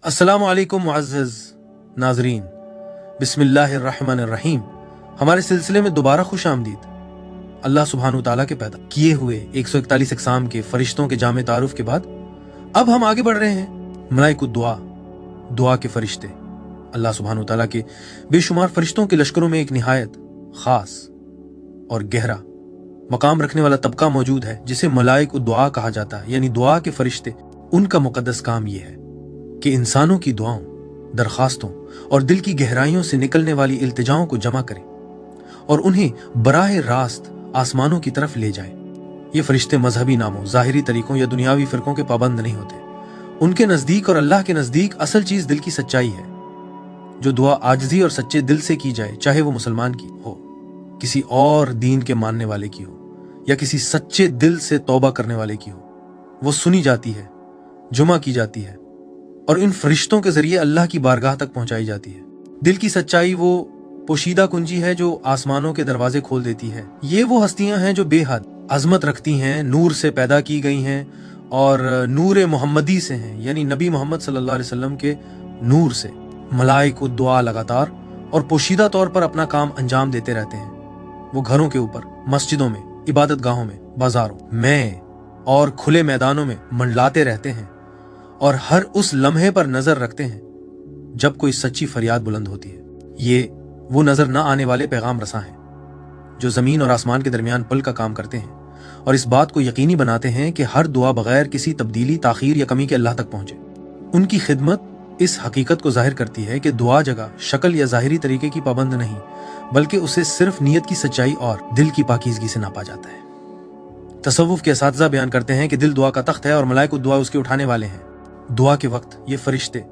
अस्सलामु अलैकुम मुअज़्ज़ज़ नाज़रीन, बिस्मिल्लाहिर्रहमानिर्रहीम। हमारे सिलसिले में दोबारा खुश आमदीद। अल्लाह सुब्हानहू तआला के पैदा किए हुए 141 अक़साम के फरिश्तों के जामे तारुफ के बाद अब हम आगे बढ़ रहे हैं। मलाइकुत दुआ के फरिश्ते। अल्लाह सुब्हानहू तआला के बेशुमार फरिश्तों के लश्करों में एक निहायत खास और गहरा मकाम रखने वाला तबका मौजूद है जिसे मलाइकुत दुआ कहा जाता है, यानी दुआ के फरिश्ते। उनका मुकद्दस काम यह है कि इंसानों की दुआओं, दरखास्तों और दिल की गहराइयों से निकलने वाली इल्तिजाओं को जमा करें और उन्हें बराह रास्त आसमानों की तरफ ले जाएं। ये फरिश्ते मजहबी नामों, ज़ाहिरी तरीकों या दुनियावी फिरकों के पाबंद नहीं होते। उनके नजदीक और अल्लाह के नजदीक असल चीज दिल की सच्चाई है। जो दुआ आजिज़ी और सच्चे दिल से की जाए, चाहे वो मुसलमान की हो, किसी और दीन के मानने वाले की हो या किसी सच्चे दिल से तौबा करने वाले की हो, वो सुनी जाती है, जुमा की जाती है और इन फरिश्तों के जरिए अल्लाह की बारगाह तक पहुंचाई जाती है। दिल की सच्चाई वो पोशीदा कुंजी है जो आसमानों के दरवाजे खोल देती है। ये वो हस्तियां हैं जो बेहद अजमत रखती हैं, नूर से पैदा की गई हैं और नूर मोहम्मदी से हैं, यानी नबी मोहम्मद सल्लल्लाहु अलैहि वसल्लम के नूर से। मलाइकुत दुआ लगातार और पोशीदा तौर पर अपना काम अंजाम देते रहते हैं। वो घरों के ऊपर, मस्जिदों में, इबादत गाहों में, बाजारों में और खुले मैदानों में मंडलाते रहते हैं और हर उस लम्हे पर नजर रखते हैं जब कोई सच्ची फरियाद बुलंद होती है। ये वो नजर न आने वाले पैगाम रसां हैं जो जमीन और आसमान के दरमियान पल का काम करते हैं और इस बात को यकीनी बनाते हैं कि हर दुआ बगैर किसी तब्दीली, ताखीर या कमी के अल्लाह तक पहुंचे। उनकी खिदमत इस हकीकत को जाहिर करती है कि दुआ जगह शक्ल या ज़ाहिरी तरीके की पाबंद नहीं, बल्कि उसे सिर्फ नीयत की सच्चाई और दिल की पाकीज़गी से नापा जाता है। तसव्वुफ के असातिज़ा बयान करते हैं कि दिल दुआ का तख्त है और मलाइकुत दुआ उसके उठाने वाले हैं। दुआ के वक्त ये फरिश्ते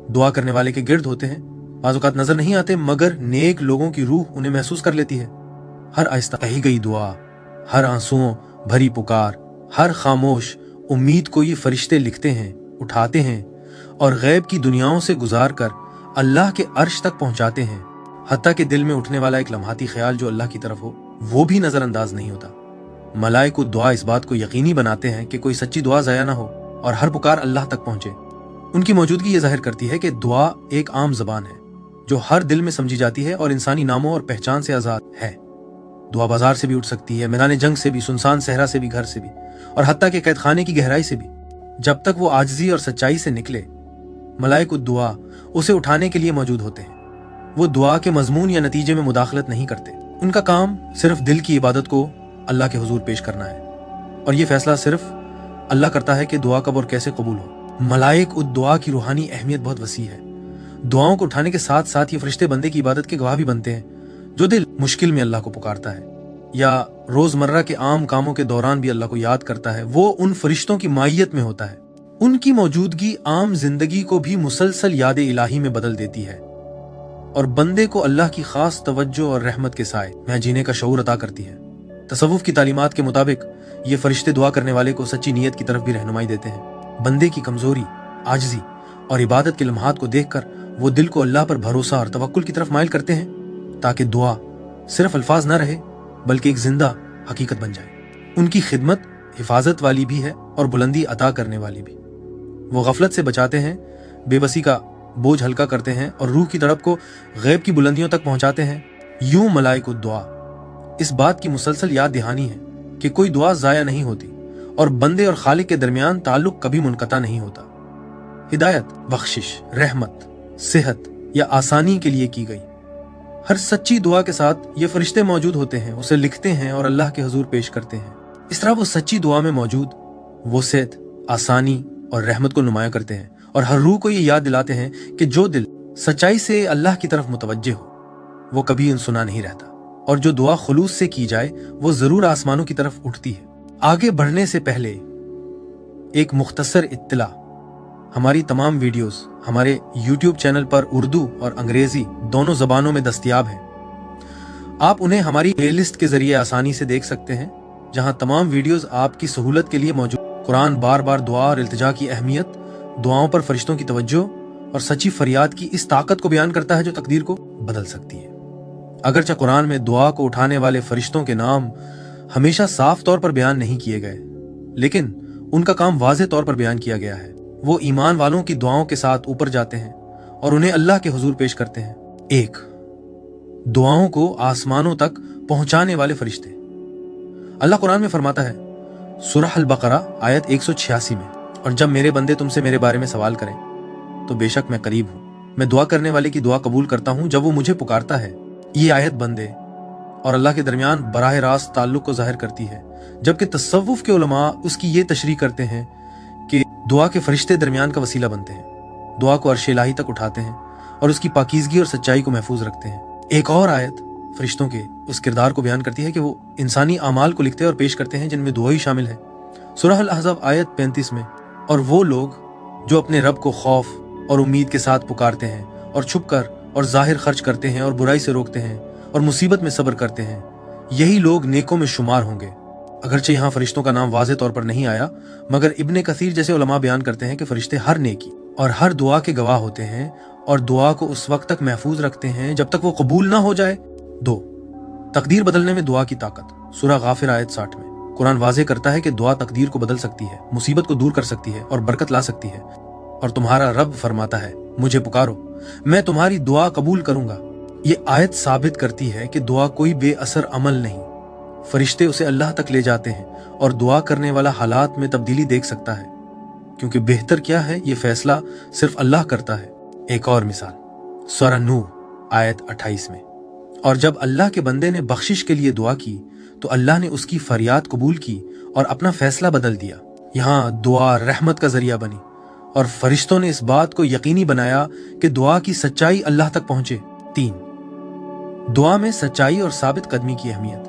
दुआ करने वाले के गिर्द होते हैं। बाज़ औक़ात नजर नहीं आते, मगर नेक लोगों की रूह उन्हें महसूस कर लेती है। हर आहिस्ता कही गई दुआ, हर आंसुओं भरी पुकार, हर खामोश उम्मीद को ये फरिश्ते लिखते हैं, उठाते हैं और गैब की दुनियाओं से गुजार कर अल्लाह के अर्श तक पहुंचाते हैं। हत्ता के दिल में उठने वाला एक लम्हाती ख्याल जो अल्लाह की तरफ हो, वो भी नजरअंदाज नहीं होता। मलाइकुत दुआ इस बात को यकीनी बनाते हैं कि कोई सच्ची दुआ ज़ाया ना हो और हर पुकार अल्लाह तक पहुंचे। उनकी मौजूदगी ये जाहिर करती है कि दुआ एक आम जबान है जो हर दिल में समझी जाती है और इंसानी नामों और पहचान से आजाद है। दुआ बाजार से भी उठ सकती है, मैदान जंग से भी, सुनसान सहरा से भी, घर से भी और हत्ता के कैदखाने की गहराई से भी। जब तक वो आजिज़ी और सच्चाई से निकले, मलाइकुत दुआ उसे उठाने के लिए मौजूद होते हैं। वो दुआ के मजमून या नतीजे में मुदाखलत नहीं करते। उनका काम सिर्फ दिल की इबादत को अल्लाह के हुजूर पेश करना है और ये फैसला सिर्फ अल्लाह करता है कि दुआ कब और कैसे कबूल हो। मलाइकुत दुआ की रूहानी अहमियत बहुत वसी है। दुआओं को उठाने के साथ साथ ये फरिश्ते बंदे की इबादत के गवाह भी बनते हैं। जो दिल मुश्किल में अल्लाह को पुकारता है या रोजमर्रा के आम कामों के दौरान भी अल्लाह को याद करता है, वो उन फरिश्तों की मायत में होता है। उनकी मौजूदगी आम जिंदगी को भी मुसलसल याद इलाही में बदल देती है और बंदे को अल्लाह की खास तवज्जो और रहमत के साए में जीने का शऊर अता करती है। तसव्वुफ की तालीमात के मुताबिक ये फरिश्ते दुआ करने वाले को सच्ची नीयत की तरफ भी रहनुमाई देते हैं। बंदे की कमजोरी, आजिज़ी और इबादत के लम्हात को देखकर वो दिल को अल्लाह पर भरोसा और तवक्कुल की तरफ माइल करते हैं ताकि दुआ सिर्फ अल्फाज न रहे बल्कि एक जिंदा हकीकत बन जाए। उनकी खिदमत हिफाजत वाली भी है और बुलंदी अता करने वाली भी। वो गफलत से बचाते हैं, बेबसी का बोझ हल्का करते हैं और रूह की तड़प को गैब की बुलंदियों तक पहुंचाते हैं। यूं मलाइकुत दुआ इस बात की मुसलसल याद दहानी है कि कोई दुआ जाया नहीं होती और बंदे और खालिक के दरमियान ताल्लुक कभी मुनक़ता नहीं होता। हिदायत, बख्शिश, रहमत, सेहत या आसानी के लिए की गई हर सच्ची दुआ के साथ ये फरिश्ते मौजूद होते हैं, उसे लिखते हैं और अल्लाह के हुजूर पेश करते हैं। इस तरह वो सच्ची दुआ में मौजूद वो सेहत, आसानी और रहमत को नुमाया करते हैं और हर रूह को ये याद दिलाते हैं कि जो दिल सच्चाई से अल्लाह की तरफ मुतवज्जे हो वो कभी अनसुना नहीं रहता और जो दुआ खुलूस से की जाए वो जरूर आसमानों की तरफ उठती है। आगे बढ़ने से पहले एक मुख्तसर इत्तला, हमारी तमाम वीडियोस हमारे YouTube चैनल पर उर्दू और अंग्रेजी दोनों जबानों में दस्तयाब हैं। आप उन्हें हमारी प्लेलिस्ट के जरिए आसानी से देख सकते हैं, जहां तमाम वीडियोस आपकी सहूलत के लिए मौजूद। कुरान बार बार दुआ और इल्तिजा की अहमियत, दुआओं पर फरिश्तों की तवज्जो और सच्ची फरियाद की इस ताकत को बयान करता है जो तकदीर को बदल सकती है। अगरचे कुरान में दुआ को उठाने वाले फरिश्तों के नाम हमेशा साफ तौर पर बयान नहीं किए गए, लेकिन उनका काम वाज़ेह तौर पर बयान किया गया है। वो ईमान वालों की दुआओं के साथ ऊपर जाते हैं और उन्हें अल्लाह के हुजूर पेश करते हैं। 1. दुआओं को आसमानों तक पहुंचाने वाले फरिश्ते। अल्लाह कुरान में फरमाता है, सूरह अल-बकरा आयत 186 में, और जब मेरे बंदे तुमसे मेरे बारे में सवाल करें तो बेशक मैं करीब हूं, मैं दुआ करने वाले की दुआ कबूल करता हूं जब वो मुझे पुकारता है। ये आयत बंदे और अल्लाह के दरमियान बराह रास्त ताल्लुक को जाहिर करती है, जबकि तसव्वुफ के उलमा उसकी ये तशरीह करते हैं कि दुआ के फरिश्ते दरमियान का वसीला बनते हैं, दुआ को अर्श इलाही तक उठाते हैं और उसकी पाकीज़गी और सच्चाई को महफूज रखते हैं। एक और आयत फरिश्तों के उस किरदार को बयान करती है कि वो इंसानी आमाल को लिखते और पेश करते हैं जिनमें दुआ ही शामिल है। सूरह अल-अहज़ाब आयत 35 में, और वो लोग जो अपने रब को खौफ और उम्मीद के साथ पुकारते हैं और छुपकर और जाहिर खर्च करते हैं और बुराई से रोकते हैं और मुसीबत में सब्र करते हैं, यही लोग नेकों में शुमार होंगे। अगरचे यहाँ फरिश्तों का नाम वाज़ेह तौर पर नहीं आया, मगर इब्ने कसीर जैसे उलमा बयान करते हैं कि फरिश्ते हर नेकी और हर दुआ के गवाह होते हैं और दुआ को उस वक्त तक महफूज रखते हैं जब तक वो कबूल ना हो जाए। 2. तकदीर बदलने में दुआ की ताकत। सूरह गाफिर आयत 60 में कुरान वाज़ेह करता है कि दुआ तकदीर को बदल सकती है, मुसीबत को दूर कर सकती है और बरकत ला सकती है। और तुम्हारा रब फरमाता है, मुझे पुकारो, मैं तुम्हारी दुआ कबूल करूंगा। ये आयत साबित करती है कि दुआ कोई बेअसर अमल नहीं, फरिश्ते उसे अल्लाह तक ले जाते हैं और दुआ करने वाला हालात में तब्दीली देख सकता है, क्योंकि बेहतर क्या है ये फैसला सिर्फ अल्लाह करता है। एक और मिसाल, सूरह नूह आयत 28 में, और जब अल्लाह के बंदे ने बख्शिश के लिए दुआ की तो अल्लाह ने उसकी फरियाद कबूल की और अपना फैसला बदल दिया। यहाँ दुआ रहमत का जरिया बनी और फरिश्तों ने इस बात को यकीनी बनाया कि दुआ की सच्चाई अल्लाह तक पहुंचे। 3. दुआ में सच्चाई और साबित कदमी की अहमियत।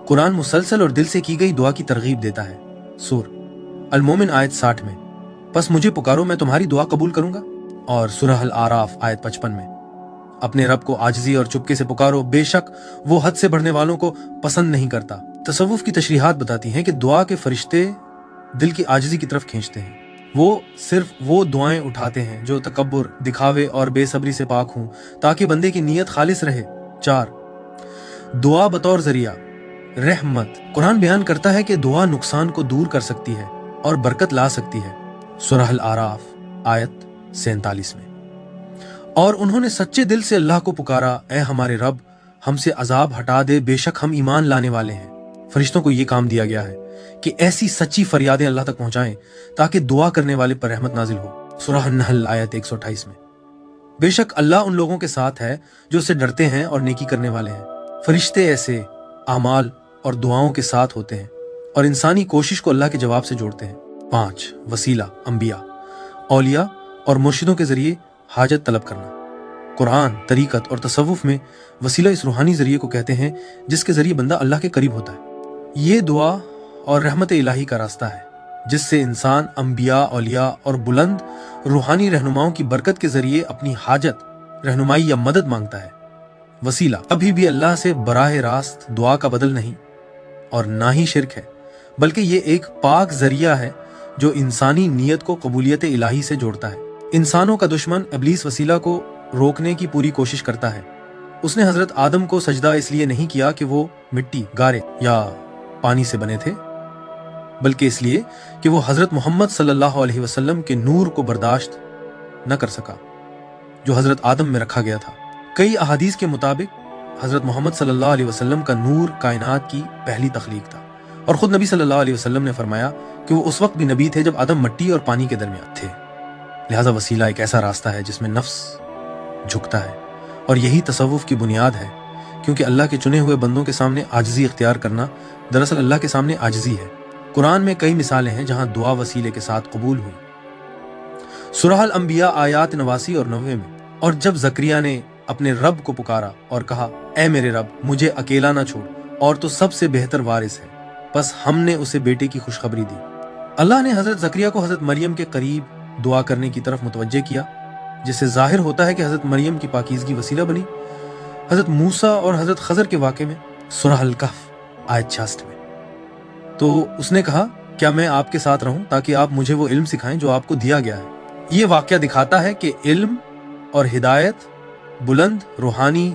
कुरान मुसलसल और दिल से की गई दुआ की तरगीब देता है। सूर अल-मोमिन आयत 60 में, बस मुझे पुकारो, मैं तुम्हारी दुआ कबूल करूंगा। और सूरह अल-आराफ आयत 55 में, अपने रब को आजिज़ी और चुपके से पुकारो, बेशक वो हद से बढ़ने वालों को पसंद नहीं करता। तसव्वुफ की तशरीहात बताती हैं कि दुआ के फरिश्ते दिल की आजिज़ी की तरफ खींचते हैं। वो सिर्फ वो दुआएं उठाते हैं जो तकब्बुर, दिखावे और बेसब्री से पाक हों, ताकि बंदे की नीयत खालिस रहे। 4. दुआ बतौर जरिया रहमत। कुरान बयान करता है कि दुआ नुकसान को दूर कर सकती है और बरकत ला सकती है। सूरह अल-आराफ आयत 47 में, और उन्होंने सच्चे दिल से अल्लाह को पुकारा, ए हमारे रब, हमसे अजाब हटा दे, बेशक हम ईमान लाने वाले हैं। फरिश्तों को ये काम दिया गया है कि ऐसी सच्ची फरियादें अल्लाह तक पहुंचाएं ताकि दुआ करने वाले पर रहमत नाजिल हो। सूरह अन-नहल आयत 128 में, बेशक अल्लाह उन लोगों के साथ है जो उससे डरते हैं और नेकी करने वाले हैं। फरिश्ते ऐसे आमाल और दुआओं के साथ होते हैं और इंसानी कोशिश को अल्लाह के जवाब से जोड़ते हैं। 5. वसीला अंबिया, औलिया और मुर्शिदों के जरिए हाजत तलब करना। कुरान, तरीकत और तसव्वुफ में वसीला इस रूहानी जरिए को कहते हैं जिसके जरिए बंदा अल्लाह के करीब होता है। ये दुआ और रहमत इलाही का रास्ता है जिससे इंसान अंबिया, औलिया और बुलंद रूहानी रहनुमाओं की बरकत के जरिए अपनी हाजत, रहनुमाई या मदद मांगता है। वसीला कभी भी अल्लाह से बराह रास्त दुआ का बदल नहीं और ना ही शिर्क है, बल्कि ये एक पाक जरिया है जो इंसानी नीयत को कबूलियत इलाही से जोड़ता है। इंसानों का दुश्मन इब्लीस वसीला को रोकने की पूरी कोशिश करता है। उसने हजरत आदम को सजदा इसलिए नहीं किया कि वो मिट्टी, गारे या पानी से बने थे, बल्कि इसलिए कि वो हजरत मोहम्मद सल्लल्लाहु अलैहि वसल्लम के नूर को बर्दाश्त न कर सका जो हजरत आदम में रखा गया था। कई अहादीस के मुताबिक हजरत मोहम्मद सल्लल्लाहु अलैहि वसल्लम का नूर कायनात की पहली तख्लीक था और खुद नबी सल्लल्लाहु अलैहि वसल्लम ने फरमाया कि वो उस वक्त भी नबी थे जब आदम मिट्टी और पानी के दरमियान थे। लिहाजा वसीला एक ऐसा रास्ता है जिसमें नफ्स झुकता है और यही तसव्वुफ की बुनियाद है, क्योंकि अल्लाह के चुने हुए बंदों के सामने आजिज़ी इख्तियार करना दरअसल अल्लाह के सामने आजिज़ी है। कुरान में कई मिसालें हैं जहां दुआ वसीले के साथ कबूल हुई। सूरह अल-अंबिया आयत 89 और 90 में, और जब जकरिया ने अपने रब को पुकारा और कहा, ए मेरे रब, मुझे अकेला ना छोड़ और तो सबसे बेहतर वारिस है, बस हमने उसे बेटे की खुशखबरी दी। अल्लाह ने हजरत जकरिया को हजरत मरियम के करीब दुआ करने की तरफ मुतवज्जे किया, जिससे जाहिर होता है कि हजरत मरियम की पाकीज़गी वसीला बनी। हजरत मूसा और हजरत खजर के वाक़े में सूरह अल-कहफ आयत 66 में, तो उसने कहा, क्या मैं आपके साथ रहूं ताकि आप मुझे वो इल्म सिखाएं जो आपको दिया गया है। ये वाक़या दिखाता है कि इल्म और हिदायत बुलंद रूहानी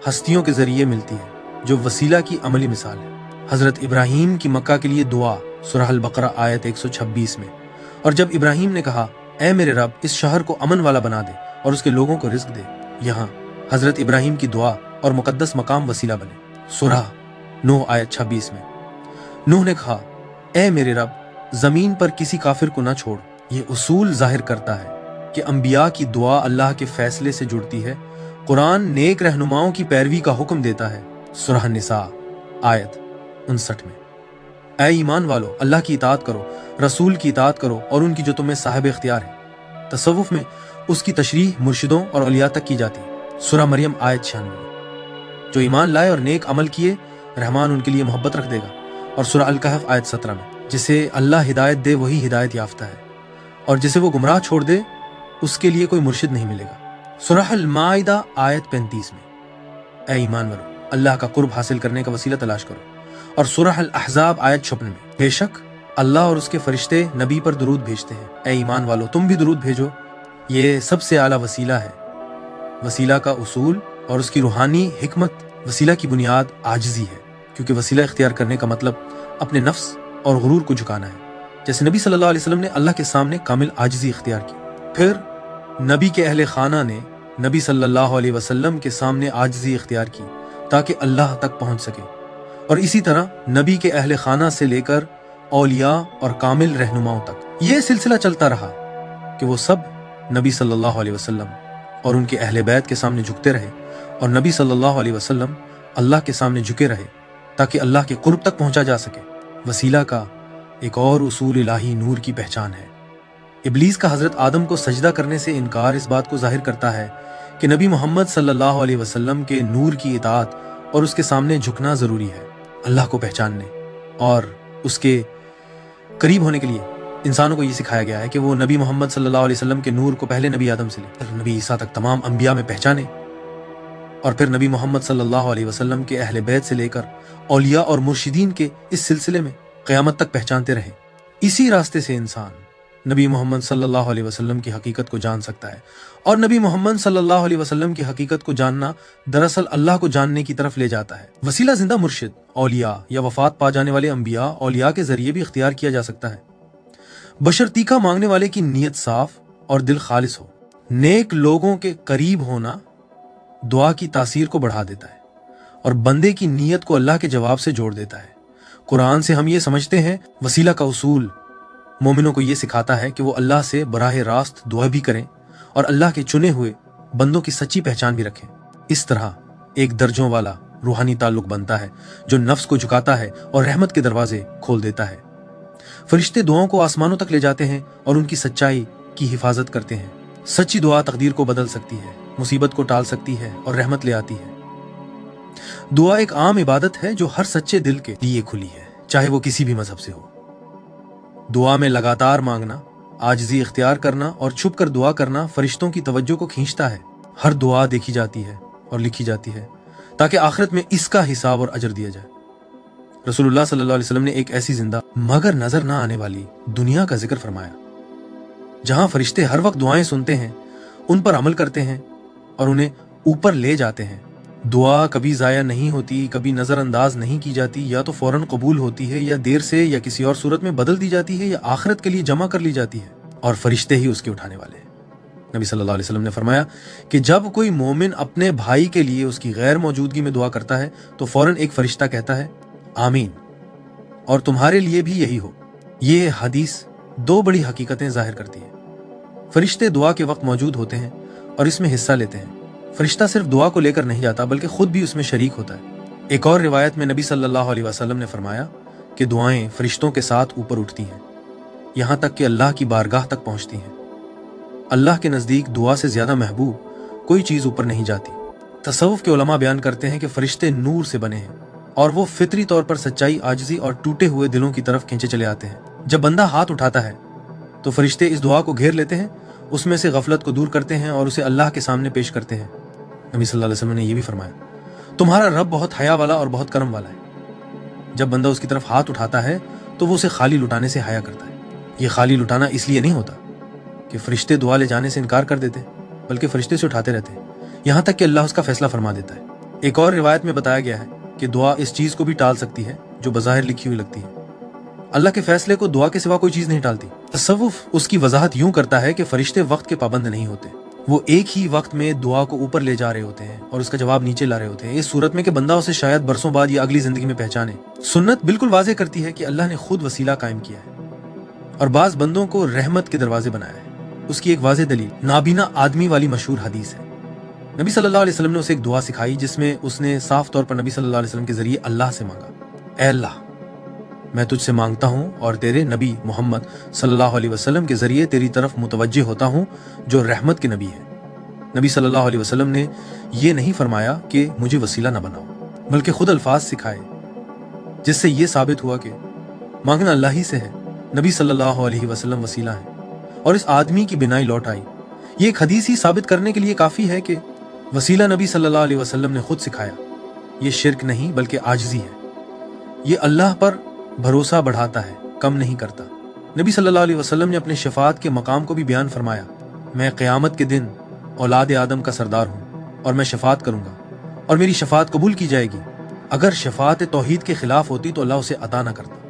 हस्तियों के जरिए मिलती है, जो वसीला की अमली मिसाल है। हजरत इब्राहीम की मक्का के लिए दुआ सूरह अल-बकरा आयत 126 में, और जब इब्राहीम ने कहा, اے मेरे रब, इस शहर को अमन वाला बना दे और उसके लोगों को रिज्क दे, यहाँ हजरत इब्राहिम की दुआ और मुकद्दस मकाम वसीला बने। सूरह नूह आयत 26 में नूह ने कहा, ए मेरे रब, जमीन पर किसी काफिर को ना छोड़। ये उसूल जाहिर करता है कि अंबिया की दुआ अल्लाह के फैसले से जुड़ती है। कुरान नेक रहनुमाओं की पैरवी का हुक्म देता है। सूरह निसा आयत 59 में ऐ ईमान वालो, अल्लाह की इताअत करो, रसूल की इताअत करो और उनकी जो तुम्हें साहिब इख्तियार है। तसव्वुफ में उसकी तशरीह मुर्शिदों और औलिया तक की जाती है। सूरह मरियम आयत 96। जो ईमान लाए और नेक अमल किए, रहमान उनके लिए मोहब्बत रख देगा। और सूरह अल कहफ आयत 17 में जिसे अल्लाह हिदायत दे वही हिदायत याफ्ता है, और जिसे वो गुमराह छोड़ दे उसके लिए कोई मुर्शिद नहीं मिलेगा। सूरह अल माइदा आयत 35 में ऐ ईमान वालो, अल्लाह का कुर्ब हासिल करने का वसीला तलाश करो। और सूरह अल अहज़ाब आयत 56 में बेशक अल्लाह और उसके फरिश्ते नबी पर दुरूद भेजते हैं। ऐ ईमान वालो, तुम भी दुरूद भेजो, ये सबसे आला वसीला है। वसीला का उसूल और उसकी रूहानी हिकमत। वसीला की बुनियाद आजिज़ी है, क्योंकि वसीला इख्तियार करने का मतलब अपने नफ्स और गुरूर को झुकाना है। जैसे नबी सल्लल्लाहु अलैहि वसल्लम ने अल्लाह के सामने कामिल आजिज़ी इख्तियार की, फिर नबी के अहले खाना ने नबी सल्लल्लाहु अलैहि वसल्लम के सामने आजिज़ी इख्तियार की ताकि अल्लाह तक पहुंच सके। और इसी तरह नबी के अहले खाना से लेकर औलिया और कामिल रहनुमाओं तक ये सिलसिला चलता रहा कि वो सब नबी सल्लल्लाहु अलैहि वसल्लम और उनके अहले बैत के सामने झुकते रहे, और नबी सल्लल्लाहु अलैहि वसल्लम अल्लाह के सामने झुके रहे ताकि अल्लाह के कुर्ब तक पहुंचा जा सके। वसीला का एक और उसूल इलाही नूर की पहचान है। इब्लीस का हजरत आदम को सजदा करने से इनकार इस बात को जाहिर करता है कि नबी मोहम्मद सल्लल्लाहु अलैहि वसल्लम के नूर की इताअत और उसके सामने झुकना जरूरी है। अल्लाह को पहचानने और उसके करीब होने के लिए इंसानों को ये सिखाया गया है कि वो नबी मोहम्मद सल्लल्लाहु अलैहि वसल्लम के नूर को पहले नबी आदम से लेकर नबी ईसा तक तमाम अंबिया में पहचाने, और फिर नबी मोहम्मद सल्लल्लाहु अलैहि वसल्लम के अहले बैत से लेकर औलिया और मुर्शिदीन के इस सिलसिले में क़यामत तक पहचानते रहे। इसी रास्ते से इंसान नबी मोहम्मद सल्लल्लाहु अलैहि वसल्लम की हकीकत को जान सकता है, और नबी मोहम्मद सल्लल्लाहु अलैहि वसल्लम की हकीकत को जानना दरअसल अल्लाह को जानने की तरफ ले जाता है। वसीला जिंदा मुर्शिद, औलिया या वफात पा जाने वाले अंबिया औलिया के जरिए भी इख्तियार किया जा सकता है, बशर्तीका मांगने वाले की नीयत साफ और दिल खालिस हो। नेक लोगों के करीब होना दुआ की तासीर को बढ़ा देता है और बंदे की नीयत को अल्लाह के जवाब से जोड़ देता है। कुरान से हम ये समझते हैं वसीला का उसूल मोमिनों को ये सिखाता है कि वो अल्लाह से बराह रास्त दुआ भी करें और अल्लाह के चुने हुए बंदों की सच्ची पहचान भी रखें। इस तरह एक दर्जों वाला रूहानी ताल्लुक बनता है जो नफ्स को झुकाता है और रहमत के दरवाजे खोल देता है। फरिश्ते दुआओं को आसमानों तक ले जाते हैं और उनकी सच्चाई की हिफाजत करते हैं। सच्ची दुआ तकदीर को बदल सकती है, मुसीबत को टाल सकती है और रहमत ले आती है। दुआ एक आम इबादत है जो हर सच्चे दिल के लिए खुली है, चाहे वो किसी भी मजहब से हो। दुआ में लगातार मांगना, आजिज़ी इख्तियार करना और छुप कर दुआ करना फरिश्तों की तवज्जो को खींचता है। हर दुआ देखी जाती है और लिखी जाती है ताकि आखिरत में इसका हिसाब और अजर दिया जाए। रसूलुल्लाह सल्लल्लाहु अलैहि वसल्लम ने एक ऐसी जिंदा मगर नजर ना आने वाली दुनिया का जिक्र फरमाया जहां फरिश्ते हर वक्त दुआएं सुनते हैं, उन पर अमल करते हैं और उन्हें ऊपर ले जाते हैं। दुआ कभी जाया नहीं होती, कभी नजरअंदाज नहीं की जाती, या तो फौरन कबूल होती है या देर से या किसी और सूरत में बदल दी जाती है या आखिरत के लिए जमा कर ली जाती है, और फरिश्ते ही उसके उठाने वाले हैं। नबी सल्लल्लाहु अलैहि वसल्लम ने फरमाया कि जब कोई मोमिन अपने भाई के लिए उसकी गैर मौजूदगी में दुआ करता है तो फौरन एक फरिश्ता कहता है आमीन, और तुम्हारे लिए भी यही हो। ये हदीस दो बड़ी हकीकतें जाहिर करती है। फरिश्ते दुआ के वक्त मौजूद होते हैं और इसमें हिस्सा लेते हैं। फरिश्ता सिर्फ दुआ को लेकर नहीं जाता बल्कि खुद भी उसमें शरीक होता है। एक और रिवायत में नबी सल्लल्लाहु अलैहि वसल्लम ने फरमाया कि दुआएं फरिश्तों के साथ ऊपर उठती हैं, यहाँ तक कि अल्लाह की बारगाह तक पहुँचती हैं। अल्लाह के नज़दीक दुआ से ज़्यादा महबूब कोई चीज़ ऊपर नहीं जाती। तसव्वुफ के उलमा बयान करते हैं कि फरिश्ते नूर से बने हैं और वो फितरी तौर पर सच्चाई, आजिज़ी और टूटे हुए दिलों की तरफ खींचे चले आते हैं। जब बंदा हाथ उठाता है तो फरिश्ते इस दुआ को घेर लेते हैं, उसमें से गफलत को दूर करते हैं और उसे अल्लाह के सामने पेश करते हैं। नबी सल्लल्लाहु अलैहि वसल्लम ने यह भी फरमाया तुम्हारा रब बहुत हया वाला और बहुत करम वाला है। जब बंदा उसकी तरफ हाथ उठाता है तो वो उसे खाली लुटाने से हया करता है। ये खाली लुटाना इसलिए नहीं होता कि फरिश्ते दुआ ले जाने से इनकार कर देते, बल्कि फरिश्ते से उठाते रहते हैं यहाँ तक कि अल्लाह उसका फैसला फरमा देता है। एक और रिवायत में बताया गया है कि दुआ इस चीज़ को भी टाल सकती है जो बज़ाहिर लिखी हुई लगती है। अल्लाह के फैसले को दुआ के सिवा कोई चीज़ नहीं टालती। तसव्वुफ उसकी वजाहत यूं करता है कि फरिश्ते वक्त के पाबंद नहीं होते, वो एक ही वक्त में दुआ को ऊपर ले जा रहे होते हैं और उसका जवाब नीचे ला रहे होते हैं, इस सूरत में कि बंदा उसे शायद बरसों बाद या अगली जिंदगी में पहचाने। सुन्नत बिल्कुल वाज़ेह करती है कि अल्लाह ने खुद वसीला कायम किया है और बाज बंदों को रहमत के दरवाजे बनाया है। उसकी एक वाज़ेह दलील नाबीना आदमी वाली मशहूर हदीस है। नबी सल्लल्लाहु अलैहि वसल्लम ने उसे एक दुआ सिखाई जिसमें उसने साफ तौर पर नबी सल्लल्लाहु अलैहि वसल्लम के जरिए अल्लाह से मांगा, ऐ अल्लाह, मैं तुझसे मांगता हूँ और तेरे नबी मोहम्मद सल्लल्लाहु अलैहि वसल्लम के जरिए तेरी तरफ मुतवज्जे होता हूँ जो रहमत के नबी है। नबी सल्लल्लाहु अलैहि वसल्लम ने ये नहीं फरमाया कि मुझे वसीला न बनाओ, बल्कि खुद अल्फाज सिखाए जिससे ये साबित हुआ कि मांगना अल्लाह ही से है, नबी सल्लल्लाहु अलैहि वसल्लम वसीला है और इस आदमी की बिनाई लौट आई। ये एक हदीस ही साबित करने के लिए काफ़ी है कि वसीला नबी सल्लल्लाहु अलैहि वसल्लम ने खुद सिखाया। ये शिरक नहीं बल्कि आजिज़ी है, ये अल्लाह पर भरोसा बढ़ाता है, कम नहीं करता। नबी सल्लल्लाहु अलैहि वसल्लम ने अपने शफाअत के मकाम को भी बयान फरमाया, मैं क़यामत के दिन औलाद आदम का सरदार हूँ और मैं शफाअत करूँगा और मेरी शफाअत कबूल की जाएगी। अगर शफाअत तौहीद के खिलाफ होती तो अल्लाह उसे अता न करता,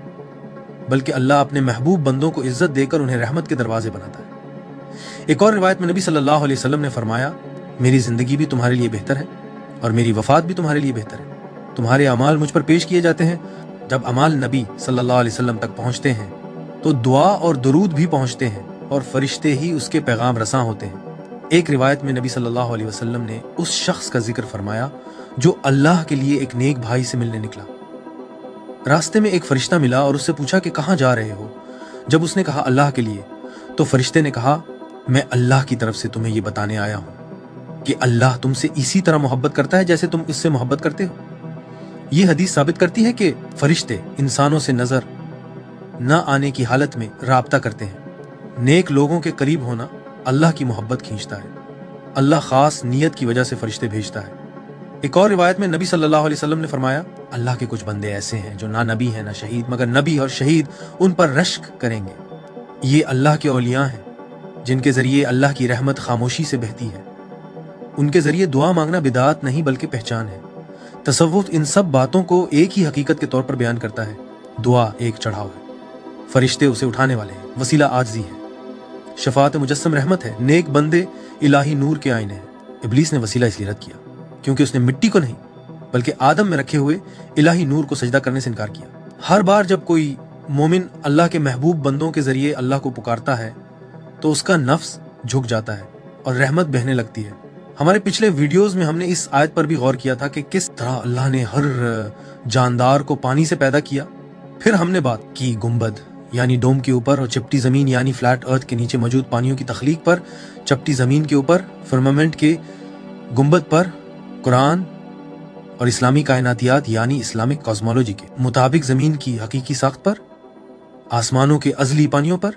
बल्कि अल्लाह अपने महबूब बंदों को इज्जत देकर उन्हें रहमत के दरवाजे बनाता है। एक और रिवायत में नबी सल्लल्लाहु अलैहि वसल्लम ने फरमाया, मेरी जिंदगी भी तुम्हारे लिए बेहतर है और मेरी वफात भी तुम्हारे लिए बेहतर है। तुम्हारे अमाल मुझ पर पेश किए जाते हैं, जब अमाल नबी सल्लल्लाहु अलैहि वसल्लम तक पहुंचते हैं तो दुआ और दुरूद भी पहुंचते हैं और फरिश्ते ही उसके पैगाम रसां होते हैं। एक रिवायत में नबी सल्लल्लाहु अलैहि वसल्लम ने उस शख्स का जिक्र फरमाया जो अल्लाह के लिए एक नेक भाई से मिलने निकला। रास्ते में एक फरिश्ता मिला और उससे पूछा कि कहाँ जा रहे हो। जब उसने कहा अल्लाह के लिए, तो फरिश्ते ने कहा, मैं अल्लाह की तरफ से तुम्हें ये बताने आया हूँ कि अल्लाह तुमसे इसी तरह मोहब्बत करता है जैसे तुम इससे मोहब्बत करते हो। ये हदीस साबित करती है कि फरिश्ते इंसानों से नजर न आने की हालत में राब्ता करते हैं। नेक लोगों के करीब होना अल्लाह की मोहब्बत खींचता है। अल्लाह खास नियत की वजह से फरिश्ते भेजता है। एक और रिवायत में नबी सल्लल्लाहु अलैहि वसल्लम ने फरमाया, अल्लाह के कुछ बंदे ऐसे हैं जो ना नबी हैं ना शहीद, मगर नबी और शहीद उन पर रश्क करेंगे। ये अल्लाह के औलिया हैं जिनके जरिए अल्लाह की रहमत खामोशी से बहती है। उनके जरिए दुआ मांगना बिदात नहीं बल्कि पहचान है। तसव्वुफ इन सब बातों को एक ही हकीकत के तौर पर बयान करता है। दुआ एक चढ़ाव है, फरिश्ते उसे उठाने वाले हैं, वसीला आजिज़ी है, शफाअत मुजस्सम रहमत है, नेक बंदे इलाही नूर के आईने हैं। इब्लीस ने वसीला इसलिए रद्द किया क्योंकि उसने मिट्टी को नहीं बल्कि आदम में रखे हुए इलाही नूर को सजदा करने से इनकार किया। हर बार जब कोई मोमिन अल्लाह के महबूब बंदों के जरिए अल्लाह को पुकारता है तो उसका नफ्स झुक जाता है और रहमत बहने लगती है। हमारे पिछले वीडियोस में हमने इस आयत पर भी गौर किया था कि किस तरह अल्लाह ने हर जानदार को पानी से पैदा किया। फिर हमने बात की गुंबद यानी डोम के ऊपर और चपटी जमीन यानी फ्लैट अर्थ के नीचे मौजूद पानियों की तख्लीक पर, चपटी जमीन के ऊपर फर्मामेंट के गुंबद पर, कुरान और इस्लामी कायनातियात यानी इस्लामिक कॉस्मोलॉजी के मुताबिक जमीन की हकीकी साख्त पर, आसमानों के अजली पानियों पर,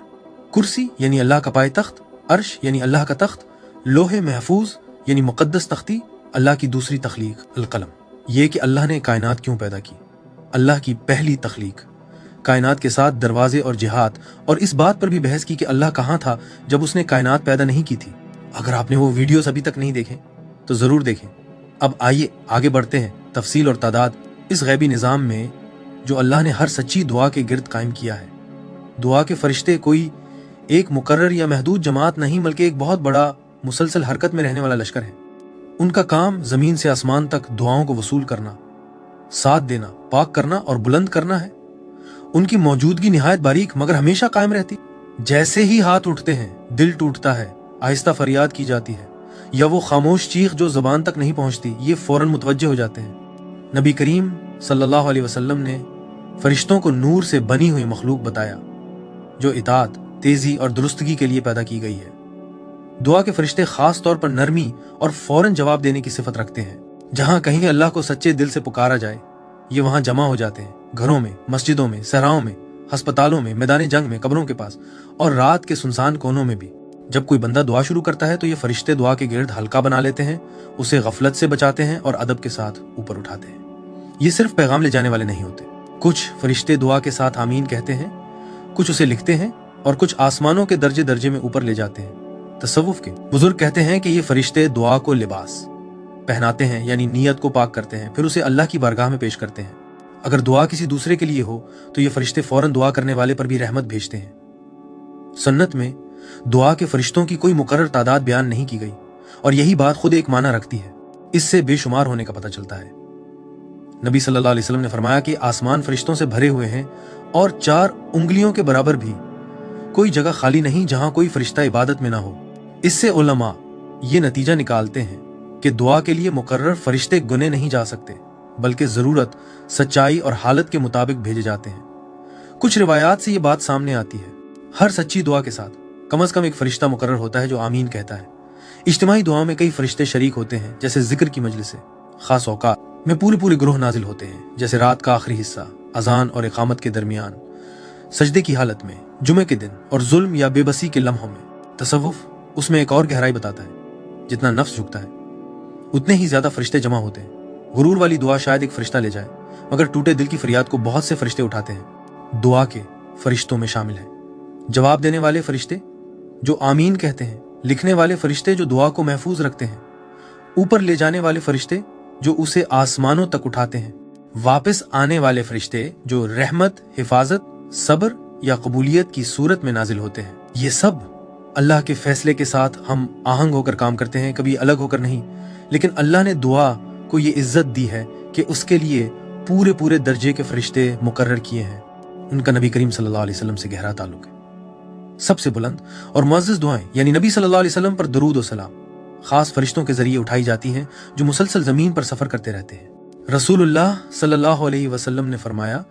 कुर्सी यानी अल्लाह का पाए तख्त, अर्श यानी अल्लाह का तख्त, लोहे महफूज यानी मुकद्दस तख्ती, अल्लाह की दूसरी तख्लीक अल-कलम। ये कि अल्लाह ने कायनात क्यों पैदा की, अल्लाह की पहली तख्लीक, कायनात के साथ दरवाजे और जिहाद, और इस बात पर भी बहस की कि अल्लाह कहाँ था जब उसने कायनात पैदा नहीं की थी। अगर आपने वो वीडियोस अभी तक नहीं देखे तो ज़रूर देखें। अब आइए आगे बढ़ते हैं तफसील और तादाद इस गैबी निज़ाम में जो अल्लाह ने हर सच्ची दुआ के गिर्द कायम किया है। दुआ के फरिश्ते कोई एक मुकर्रर या महदूद जमात नहीं बल्कि एक बहुत बड़ा मुसलसल हरकत में रहने वाला लश्कर है। उनका काम ज़मीन से आसमान तक दुआओं को वसूल करना, साथ देना, पाक करना और बुलंद करना है। उनकी मौजूदगी निहायत बारीक मगर हमेशा कायम रहती। जैसे ही हाथ उठते हैं दिल टूटता है, आहिस्ता फरियाद की जाती है या वो खामोश चीख जो ज़बान तक नहीं पहुंचती, ये फौरन मुतवज्जे हो जाते हैं। नबी करीम सल्लल्लाहु अलैहि वसल्लम ने फरिश्तों को नूर से बनी हुई मखलूक बताया जो इताअत, तेजी और दुरुस्तगी के लिए पैदा की गई है। दुआ के फरिश्ते खास तौर पर नरमी और फौरन जवाब देने की सिफत रखते हैं। जहां कहीं अल्लाह को सच्चे दिल से पुकारा जाए ये वहां जमा हो जाते हैं, घरों में, मस्जिदों में, सहराओं में, अस्पतालों में, मैदान जंग में, कब्रों के पास और रात के सुनसान कोनों में भी। जब कोई बंदा दुआ शुरू करता है तो ये फरिश्ते दुआ के गिर्द हल्का बना लेते हैं, उसे गफलत से बचाते हैं और अदब के साथ ऊपर उठाते हैं। ये सिर्फ पैगाम ले जाने वाले नहीं होते। कुछ फरिश्ते दुआ के साथ आमीन कहते हैं, कुछ उसे लिखते हैं और कुछ आसमानों के दर्जे दर्जे में ऊपर ले जाते हैं। तसव्वुफ के बुजुर्ग कहते हैं कि ये फरिश्ते दुआ को लिबास पहनाते हैं यानी नीयत को पाक करते हैं, फिर उसे अल्लाह की बारगाह में पेश करते हैं। अगर दुआ किसी दूसरे के लिए हो तो ये फरिश्ते फौरन दुआ करने वाले पर भी रहमत भेजते हैं। सुन्नत में दुआ के फरिश्तों की कोई मुकर्रर तादाद बयान नहीं की गई और यही बात खुद एक माना रखती है। इससे बेशुमार होने का पता चलता है। नबी सल्लल्लाहु अलैहि वसल्लम ने फरमाया कि आसमान फरिश्तों से भरे हुए हैं और 4 उंगलियों के बराबर भी कोई जगह खाली नहीं जहां कोई फरिश्ता इबादत में ना हो। इससे उलमा ये नतीजा निकालते हैं कि दुआ के लिए मुकर्रर फरिश्ते गुने नहीं जा सकते, बल्कि जरूरत, सच्चाई और हालत के मुताबिक भेजे जाते हैं। कुछ रिवायात से ये बात सामने आती है, हर सच्ची दुआ के साथ कम से कम एक फरिश्ता मुकर्रर होता है जो आमीन कहता है। इज्तिमाई दुआ में कई फरिश्ते शरीक होते हैं, जैसे जिक्र की मजलिस से। खास औकात में पूरे ग्रोह नाजिल होते हैं, जैसे रात का आखिरी हिस्सा, अजान और इकामत के दरमियान, सजदे की हालत में, जुमे के दिन और जुल्म या बेबसी के लम्हों में। तसव्वुफ उसमें एक और गहराई बताता है। जितना नफ्स झुकता है उतने ही ज्यादा फरिश्ते जमा होते हैं। गुरूर वाली दुआ शायद एक फरिश्ता ले जाए, मगर टूटे दिल की फरियाद को बहुत से फरिश्ते उठाते हैं। दुआ के फरिश्तों में शामिल है जवाब देने वाले फरिश्ते जो आमीन कहते हैं, लिखने वाले फरिश्ते जो दुआ को महफूज रखते हैं, ऊपर ले जाने वाले फरिश्ते जो उसे आसमानों तक उठाते हैं, वापस आने वाले फरिश्ते जो रहमत, हिफाजत, सब्र या कबूलियत की सूरत में नाजिल होते हैं। ये सब अल्लाह के फैसले के साथ हम आहंग होकर काम करते हैं, कभी अलग होकर नहीं। लेकिन अल्लाह ने दुआ को ये इज्जत दी है कि उसके लिए पूरे दर्जे के फरिश्ते मुकर्रर किए हैं। उनका नबी करीम सल्लल्लाहु अलैहि वसल्लम से गहरा ताल्लुक है। सबसे बुलंद और मुअज़्ज़ज़ दुआएं यानी नबी सल्लल्लाहु अलैहि वसल्लम पर दरूद और सलाम खास फरिश्तों के जरिए उठाई जाती हैं जो मुसलसल जमीन पर सफर करते रहते हैं। रसूलुल्लाह सल्लल्लाहु अलैहि वसल्लम ने फरमाया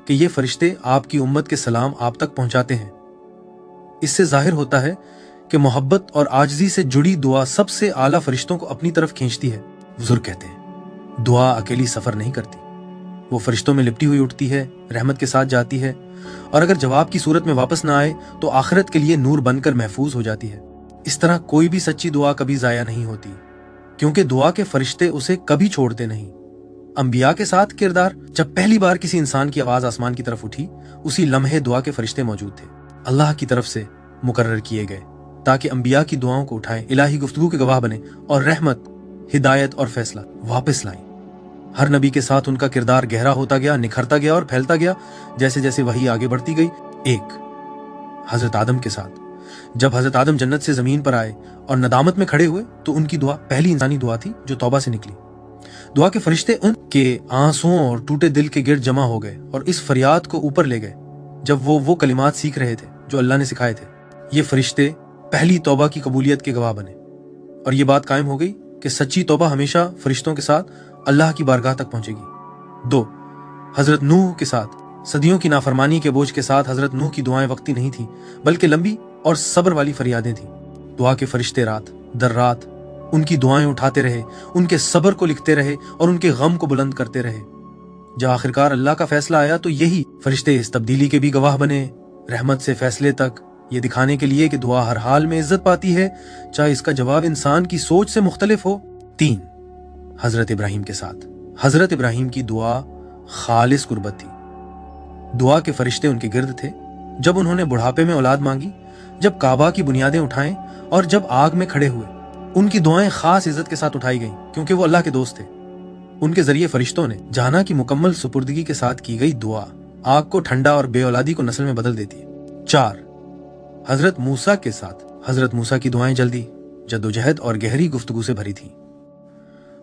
कि ये फरिश्ते आपकी उम्मत के सलाम आप तक पहुंचाते हैं। इससे जाहिर होता है कि मोहब्बत और आजिज़ी से जुड़ी दुआ सबसे आला फरिश्तों को अपनी तरफ खींचती है। बुजुर्ग कहते हैं दुआ अकेली सफर नहीं करती, वो फरिश्तों में लिपटी हुई उठती है, रहमत के साथ जाती है और अगर जवाब की सूरत में वापस ना आए तो आखिरत के लिए नूर बनकर महफूज हो जाती है। इस तरह कोई भी सच्ची दुआ कभी जाया नहीं होती, क्योंकि दुआ के फरिश्ते उसे कभी छोड़ते नहीं। अंबिया के साथ किरदार, जब पहली बार किसी इंसान की आवाज आसमान की तरफ उठी, उसी लम्हे दुआ के फरिश्ते मौजूद थे, अल्लाह की तरफ से मुकर्रर किए गए, ताकि अंबिया की दुआओं को उठाएं, इलाही गुफ्तगू के गवाह बने और रहमत, हिदायत और फैसला वापस लाएं। हर नबी के साथ उनका किरदार गहरा होता गया, निखरता गया और फैलता गया जैसे जैसे वही आगे बढ़ती गई। एक हजरत आदम के साथ, जब हजरत आदम जन्नत से जमीन पर आए और नदामत में खड़े हुए तो उनकी दुआ पहली इंसानी दुआ थी जो तौबा से निकली। दुआ के फरिश्ते उनके आंसुओं और टूटे दिल के गिर्द जमा हो गए और इस फरियाद को ऊपर ले गए जब वो कलिमात सीख रहे थे जो अल्लाह ने सिखाए थे। ये फरिश्ते पहली तौबा की कबूलियत के गवाह बने और ये बात कायम हो गई कि सच्ची तौबा हमेशा फरिश्तों के साथ अल्लाह की बारगाह तक पहुंचेगी। 2 हजरत नूह के साथ, सदियों की नाफरमानी के बोझ के साथ हजरत नूह की दुआएं वक्ती नहीं थी, बल्कि लंबी और सब्र वाली फरियादें थी। दुआ के फरिश्ते रात दर रात उनकी दुआएं उठाते रहे, उनके सब्र को लिखते रहे और उनके गम को बुलंद करते रहे। जब आखिरकार अल्लाह का फैसला आया तो यही फरिश्ते इस तब्दीली के भी गवाह बने, रहमत से फैसले तक, ये दिखाने के लिए कि दुआ हर हाल में इज्जत पाती है, चाहे इसका जवाब इंसान की सोच से मुख्तलिफ हो। 3 हजरत इब्राहिम के साथ, हजरत इब्राहिम की दुआ खालिस कुर्बत थी। दुआ के फरिश्ते उनके गिर्द थे जब उन्होंने बुढ़ापे में औलाद मांगी, जब काबा की बुनियादें उठाएं और जब आग में खड़े हुए। उनकी दुआएं खास इज्जत के साथ उठाई गईं क्योंकि वो अल्लाह के दोस्त थे। उनके जरिए फरिश्तों ने जाना की मुकम्मल सुपुर्दगी के साथ की गई दुआ आग को ठंडा और बेऔलादी को नस्ल में बदल देती है। 4 हजरत मूसा के साथ, हजरत मूसा की दुआएं जल्दी, जद्दोजहद और गहरी गुफ्तगू से भरी थीं।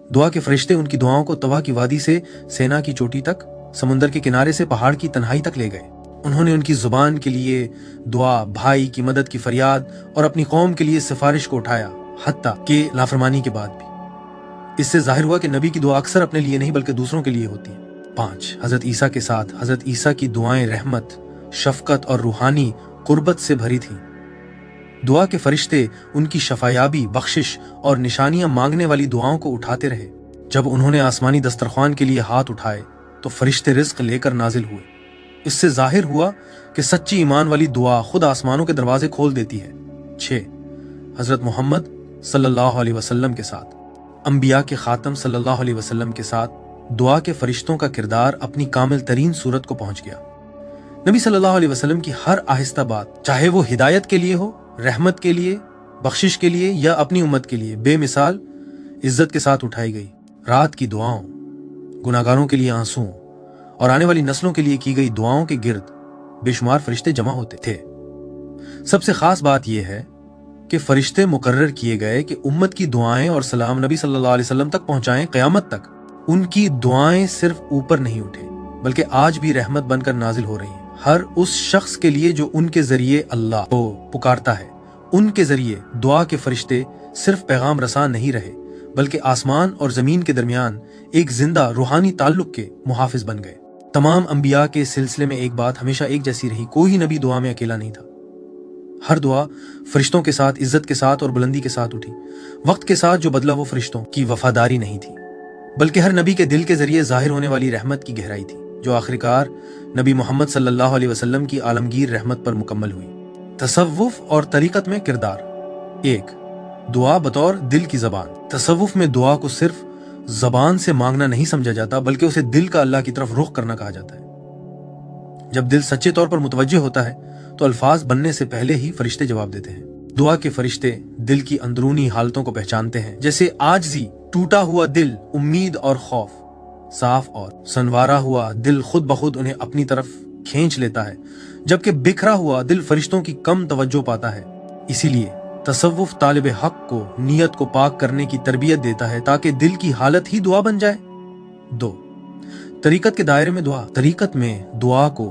दुआ के फरिश्ते उनकी दुआओं को तवा की वादी से सेना की चोटी तक, समुंदर के किनारे से पहाड़ की तन्हाई तक ले गए। उन्होंने उनकी जुबान के लिए दुआ, भाई की मदद की फरियाद और अपनी कौम के लिए सिफारिश को उठाया, हत्ता कि नाफरमानी के बाद भी। इससे जाहिर हुआ कि नबी की दुआ अक्सर अपने लिए नहीं बल्कि दूसरों के लिए होती है। 5 हजरत ईसा के साथ, हजरत ईसा की दुआएं रहमत, शफकत और रूहानी कुर्बत से भरी थीं। दुआ के फरिश्ते उनकी शफायाबी, बख्शिश और निशानियां मांगने वाली दुआओं को उठाते रहे। जब उन्होंने आसमानी दस्तरख्वान के लिए हाथ उठाए तो फरिश्ते रिज्क लेकर नाजिल हुए। इससे जाहिर हुआ कि सच्ची ईमान वाली दुआ खुद आसमानों के दरवाजे खोल देती है। 6 हजरत मोहम्मद सल्लल्लाहु अलैहि वसल्लम के साथ, अंबिया के खातम सल्लल्लाहु अलैहि वसल्लम के साथ दुआ के फरिश्तों का किरदार अपनी कामिल तरीन सूरत को पहुंच गया। नबी सल्लल्लाहु अलैहि वसल्लम की हर आहिस्ता बात, चाहे वो हिदायत के लिए हो, रहमत के लिए, बख्शिश के लिए या अपनी उम्मत के लिए, बेमिसाल इज्जत के साथ उठाई गई। रात की दुआओं, गुनाहगारों के लिए आंसुओं और आने वाली नस्लों के लिए की गई दुआओं के गिर्द बेशुमार फरिश्ते जमा होते थे। सबसे खास बात यह है कि फरिश्ते मुकर्रर किए गए कि उम्मत की दुआएं और सलाम नबी सल्लल्लाहु अलैहि वसल्लम तक पहुंचाएं क़यामत तक। उनकी दुआएं सिर्फ ऊपर नहीं उठे बल्कि आज भी रहमत बनकर नाजिल हो रही हैं हर उस शख्स के लिए जो उनके जरिए अल्लाह को पुकारता है। उनके जरिए दुआ के फरिश्ते सिर्फ पैगाम रसा नहीं रहे बल्कि आसमान और जमीन के दरमियान एक जिंदा रूहानी ताल्लुक के मुहाफिज बन गए। तमाम अंबिया के सिलसिले में एक बात हमेशा एक जैसी रही, कोई नबी दुआ में अकेला नहीं था। हर दुआ फरिश्तों के साथ, इज्जत के साथ और बुलंदी के साथ उठी। वक्त के साथ जो बदला वो फरिश्तों की वफादारी नहीं थी बल्कि हर नबी के दिल के जरिए जाहिर होने वाली रहमत की गहराई थी, जो आखिरकार नबी मोहम्मद सल्लल्लाहु अलैहि वसल्लम की आलमगीर रहमत पर मुकम्मल हुई। तसव्वुफ और तरीकत में किरदार। 1. दुआ बतौर दिल की जबान। तसव्वुफ में दुआ को सिर्फ जबान से मांगना नहीं समझा जाता बल्कि उसे दिल का अल्लाह की तरफ रुख करना कहा जाता है। जब दिल सच्चे तौर पर मुतवज्जे होता है तो अल्फाज बनने से पहले ही फरिश्ते जवाब देते हैं। दुआ के फरिश्ते दिल की अंदरूनी हालतों को पहचानते हैं, जैसे आजिज़ी, टूटा हुआ दिल, उम्मीद और खौफ। साफ और सनवारा हुआ दिल खुद बखुद उन्हें अपनी तरफ खींच लेता है, जबकि बिखरा हुआ दिल फरिश्तों की कम तवज्जो पाता है। इसीलिए तसव्वुफ तालिब हक को नियत को पाक करने की तरबियत देता है ताकि दिल की हालत ही दुआ बन जाए। 2. तरीकत के दायरे में दुआ। तरीकत में दुआ को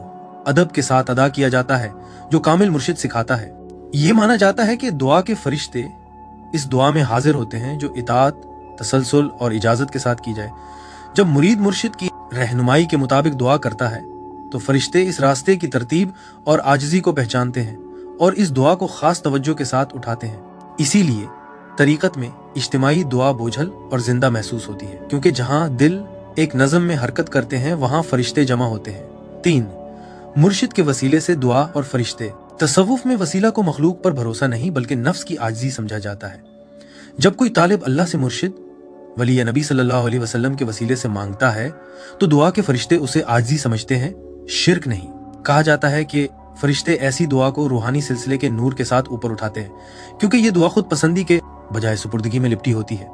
अदब के साथ अदा किया जाता है जो कामिल मुर्शिद सिखाता है। ये माना जाता है कि दुआ के फरिश्ते इस दुआ में हाजिर होते हैं जो इताअत, तसलसल और इजाजत के साथ की जाए। जब मुरीद मुर्शिद की रहनुमाई के मुताबिक दुआ करता है तो फरिश्ते इस रास्ते की तरतीब और आजिज़ी को पहचानते हैं और इस दुआ को खास तवज्जो के साथ उठाते हैं। इसीलिए तरीकत में इज्तिमाई दुआ बोझल और जिंदा महसूस होती है, क्योंकि जहां दिल एक नज़म में हरकत करते हैं वहां फरिश्ते जमा होते हैं। 3. मुर्शिद के वसीले से दुआ और फरिश्ते। तसव्वुफ में वसीला को मखलूक पर भरोसा नहीं बल्कि नफ्स की आजिज़ी समझा जाता है। जब कोई तालिब अल्लाह से मुर्शिद वली नबी सल्लल्लाहु अलैहि वसल्लम के वसीले से मांगता है तो दुआ के फरिश्ते उसे आजिज़ी समझते हैं, शिर्क नहीं। कहा जाता है कि फरिश्ते ऐसी दुआ को रूहानी सिलसिले के नूर के साथ ऊपर उठाते हैं, क्योंकि ये दुआ खुद पसंदी के बजाय सुपुर्दगी में लिपटी होती है।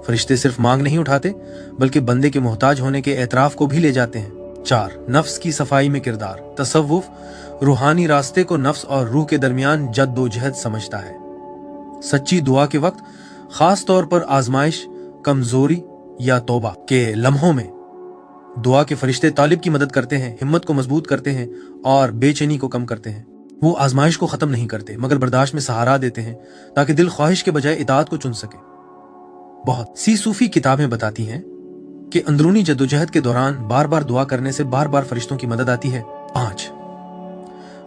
फरिश्ते सिर्फ मांग नहीं उठाते बल्कि बंदे के मोहताज होने के एतराफ को भी ले जाते हैं। 4. नफ्स की सफाई में किरदार। तसव्वुफ रूहानी रास्ते को नफ्स और रूह के दरमियान जद्दोजहद समझता है। सच्ची दुआ के वक्त, खास तौर पर आजमाइश, कमजोरी या तौबा के लम्हों में दुआ के फरिश्ते तालिब की मदद करते हैं, हिम्मत को मजबूत करते हैं और बेचैनी को कम करते हैं। वो आजमाइश को खत्म नहीं करते मगर बर्दाश्त में सहारा देते हैं ताकि दिल ख्वाहिश के बजाय इताअत को चुन सके। बहुत सी सूफी किताबें बताती हैं कि अंदरूनी जद्दोजहद के दौरान बार बार दुआ करने से बार बार फरिश्तों की मदद आती है। 5.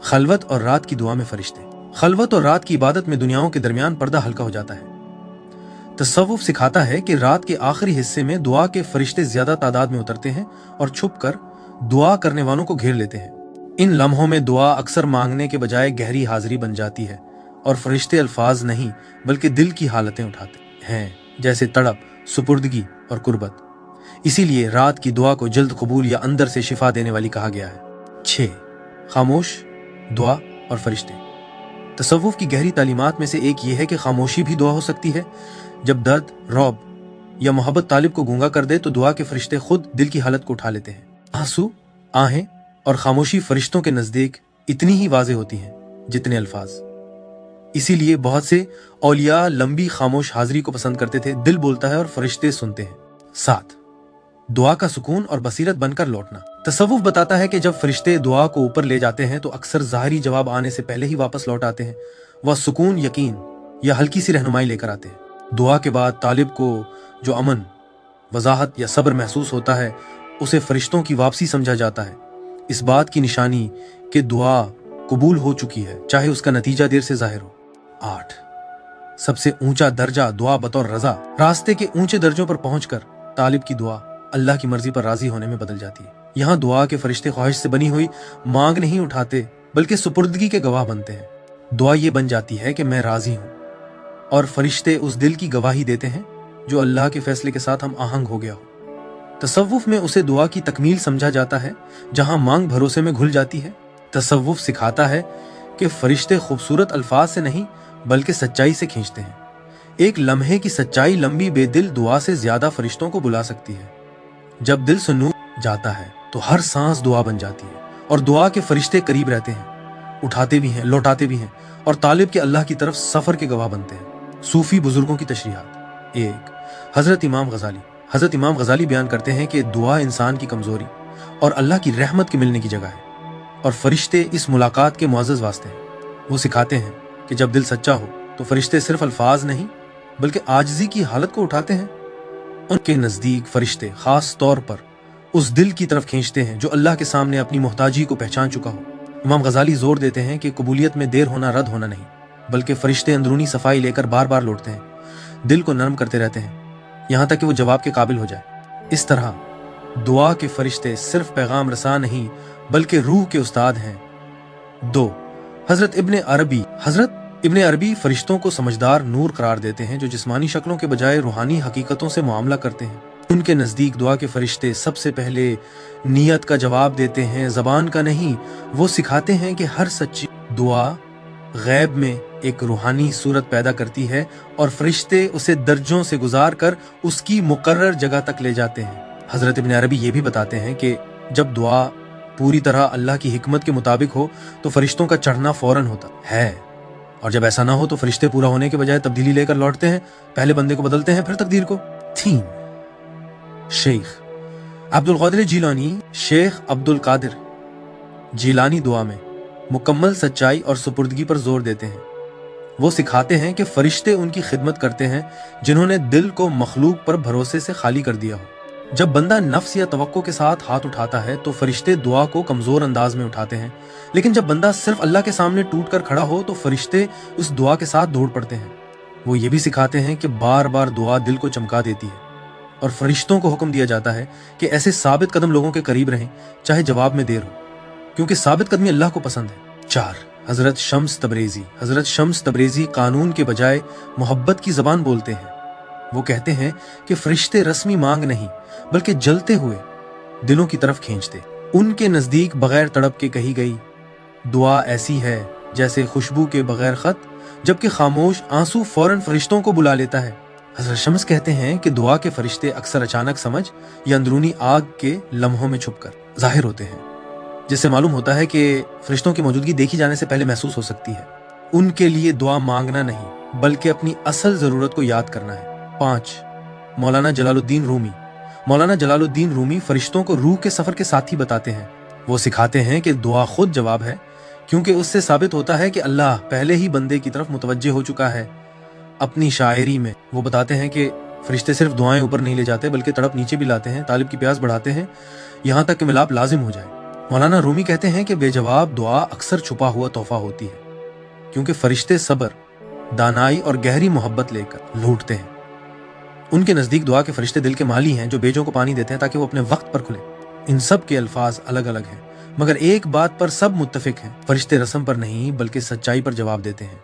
खलवत और रात की दुआ में फरिश्ते। खलवत और रात की इबादत में दुनियाओं के दरमियान पर्दा हल्का हो जाता है। तसव्वुफ सिखाता है कि रात के आखिरी हिस्से में दुआ के फरिश्ते ज्यादा तादाद में उतरते हैं और छुपकर दुआ करने वालों को घेर लेते हैं। इन लम्हों में दुआ अक्सर मांगने के बजाय गहरी हाजिरी बन जाती है और फरिश्ते अल्फाज नहीं बल्कि दिल की हालतें उठाते हैं, जैसे तड़प, सुपुर्दगी और कुर्बत। इसीलिए रात की दुआ को जल्द कबूल या अंदर से शिफा देने वाली कहा गया है। 6. खामोश दुआ और फरिश्ते। तसव्वुफ की गहरी तालीमात में से एक ये है कि खामोशी भी दुआ हो सकती है। जब दर्द, रौब या मोहब्बत तालिब को गूंगा कर दे तो दुआ के फरिश्ते खुद दिल की हालत को उठा लेते हैं। आंसू, आहें और खामोशी फरिश्तों के नजदीक इतनी ही वाज़ेह होती हैं जितने अल्फाज। इसीलिए बहुत से औलिया लंबी खामोश हाजिरी को पसंद करते थे। दिल बोलता है और फरिश्ते सुनते हैं। 7. दुआ का सुकून और बसीरत बनकर लौटना। तसव्वुफ बताता है कि जब फरिश्ते दुआ को ऊपर ले जाते हैं तो अक्सर ज़ाहिरी जवाब आने से पहले ही वापस लौट आते हैं। वह सुकून, यकीन या हल्की सी रहनुमाई लेकर आते हैं। दुआ के बाद तालिब को जो अमन, वजाहत या सब्र महसूस होता है उसे फरिश्तों की वापसी समझा जाता है। इस बात की निशानी कि दुआ कबूल हो चुकी है, चाहे उसका नतीजा देर से जाहिर हो। 8. सबसे ऊंचा दर्जा दुआ बतौर रजा। रास्ते के ऊंचे दर्जों पर पहुंचकर तालिब की दुआ अल्लाह की मर्जी पर राजी होने में बदल जाती है। यहाँ दुआ के फरिश्ते ख्वाहिश से बनी हुई मांग नहीं उठाते बल्कि सुपुर्दगी के गवाह बनते हैं। दुआ ये बन जाती है कि मैं राजी हूँ और फरिश्ते उस दिल की गवाही देते हैं जो अल्लाह के फैसले के साथ हम आहंग हो गया हो। तसव्वुफ में उसे दुआ की तकमील समझा जाता है जहां मांग भरोसे में घुल जाती है। तसव्वुफ सिखाता है कि फरिश्ते खूबसूरत अल्फाज से नहीं बल्कि सच्चाई से खींचते हैं। एक लम्हे की सच्चाई लंबी बेदिल दुआ से ज्यादा फरिश्तों को बुला सकती है। जब दिल सुनूर जाता है तो हर सांस दुआ बन जाती है और दुआ के फरिश्ते करीब रहते हैं। उठाते भी हैं, लौटाते भी हैं और तालिब के अल्लाह की तरफ सफर के गवाह बनते हैं। सूफी बुजुर्गों की तशरीहात। एक, हजरत इमाम गजाली बयान करते हैं कि दुआ इंसान की कमजोरी और अल्लाह की रहमत के मिलने की जगह है और फरिश्ते इस मुलाकात के मुअज़्ज़ज़ वास्ते हैं। वो सिखाते हैं कि जब दिल सच्चा हो तो फरिश्ते सिर्फ अल्फाज नहीं बल्कि आजिज़ी की हालत को उठाते हैं। उनके नज़दीक फरिश्ते खास तौर पर उस दिल की तरफ खींचते हैं जो अल्लाह के सामने अपनी मोहताजी को पहचान चुका हो। इमाम गजाली जोर देते हैं कि कबूलियत में देर होना रद्द होना नहीं, बल्कि फरिश्ते अंदरूनी सफाई लेकर बार बार लौटते हैं, दिल को नरम करते रहते हैं यहाँ तक कि वो जवाब के काबिल हो जाए। इस तरह दुआ के फरिश्ते सिर्फ पैगाम रसा नहीं बल्कि रूह के उस्ताद हैं। 2, हजरत इब्ने अरबी फरिश्तों को समझदार नूर करार देते हैं जो जिस्मानी शक्लों के बजाय रूहानी हकीकतों से मुआमला करते हैं। उनके नज़दीक दुआ के फरिश्ते सबसे पहले नियत का जवाब देते हैं, ज़बान का नहीं। वो सिखाते हैं कि हर सच्ची दुआ गैब में एक रूहानी सूरत पैदा करती है और फरिश्ते उसे दर्जों से गुजार कर उसकी मुकर्रर जगह तक ले जाते हैं। हजरत इब्ने अरबी ये भी बताते हैं कि जब दुआ पूरी तरह अल्लाह की हिकमत के मुताबिक हो तो फरिश्तों का चढ़ना फौरन होता है, और जब ऐसा ना हो तो फरिश्ते पूरा होने के बजाय तब्दीली लेकर लौटते हैं, पहले बंदे को बदलते हैं फिर तकदीर को। 3, शेख अब्दुल कादिर जीलानी दुआ में मुकम्मल सच्चाई और सुपुर्दगी पर जोर देते हैं। वो सिखाते हैं कि फरिश्ते उनकी खिदमत करते हैं जिन्होंने दिल को मखलूक पर भरोसे से खाली कर दिया हो। जब बंदा नफ्स या तवक्को के साथ हाथ उठाता है तो फरिश्ते दुआ को कमजोर अंदाज में उठाते हैं, लेकिन जब बंदा सिर्फ अल्लाह के सामने टूट कर खड़ा हो तो फरिश्ते उस दुआ के साथ दौड़ पड़ते हैं। वो ये भी सिखाते हैं कि बार बार दुआ दिल को चमका देती है और फरिश्तों को हुक्म दिया जाता है कि ऐसे साबित कदम लोगों के करीब रहें चाहे जवाब में देर हो, क्योंकि साबित कदमी अल्लाह को पसंद है। 4, हजरत शम्स तबरेजी कानून के बजाय मोहब्बत की जबान बोलते हैं। वो कहते हैं कि फरिश्ते रस्मी मांग नहीं बल्कि जलते हुए दिलों की तरफ खींचते। उनके नजदीक बगैर तड़प के कही गई दुआ ऐसी है जैसे खुशबू के बगैर खत, जबकि खामोश आंसू फौरन फरिश्तों को बुला लेता है। हजरत शम्स कहते हैं कि दुआ के फरिश्ते अक्सर अचानक समझ या अंदरूनी आग के लम्हों में छुपकर जाहिर होते हैं, जिससे मालूम होता है कि फरिश्तों की मौजूदगी देखी जाने से पहले महसूस हो सकती है। उनके लिए दुआ मांगना नहीं बल्कि अपनी असल जरूरत को याद करना है। 5, मौलाना जलालुद्दीन रूमी फरिश्तों को रूह के सफर के साथी बताते हैं। वो सिखाते हैं कि दुआ खुद जवाब है, क्योंकि उससे साबित होता है कि अल्लाह पहले ही बंदे की तरफ मुतवज्जे हो चुका है। अपनी शायरी में वो बताते हैं कि फरिश्ते सिर्फ दुआएं ऊपर नहीं ले जाते बल्कि तड़प नीचे भी लाते हैं, तालिब की प्यास बढ़ाते हैं यहाँ तक कि मिलाप लाजिम हो जाए। मौलाना रूमी कहते हैं कि बेजवाब दुआ अक्सर छुपा हुआ तोहफा होती है, क्योंकि फरिश्ते सब्र, दानाई और गहरी मोहब्बत लेकर लूटते हैं। उनके नजदीक दुआ के फरिश्ते दिल के माली हैं जो बेजों को पानी देते हैं ताकि वो अपने वक्त पर खुले। इन सब के अल्फाज अलग अलग हैं, मगर एक बात पर सब मुत्तफिक हैं, फरिश्ते रस्म पर नहीं बल्कि सच्चाई पर जवाब देते हैं।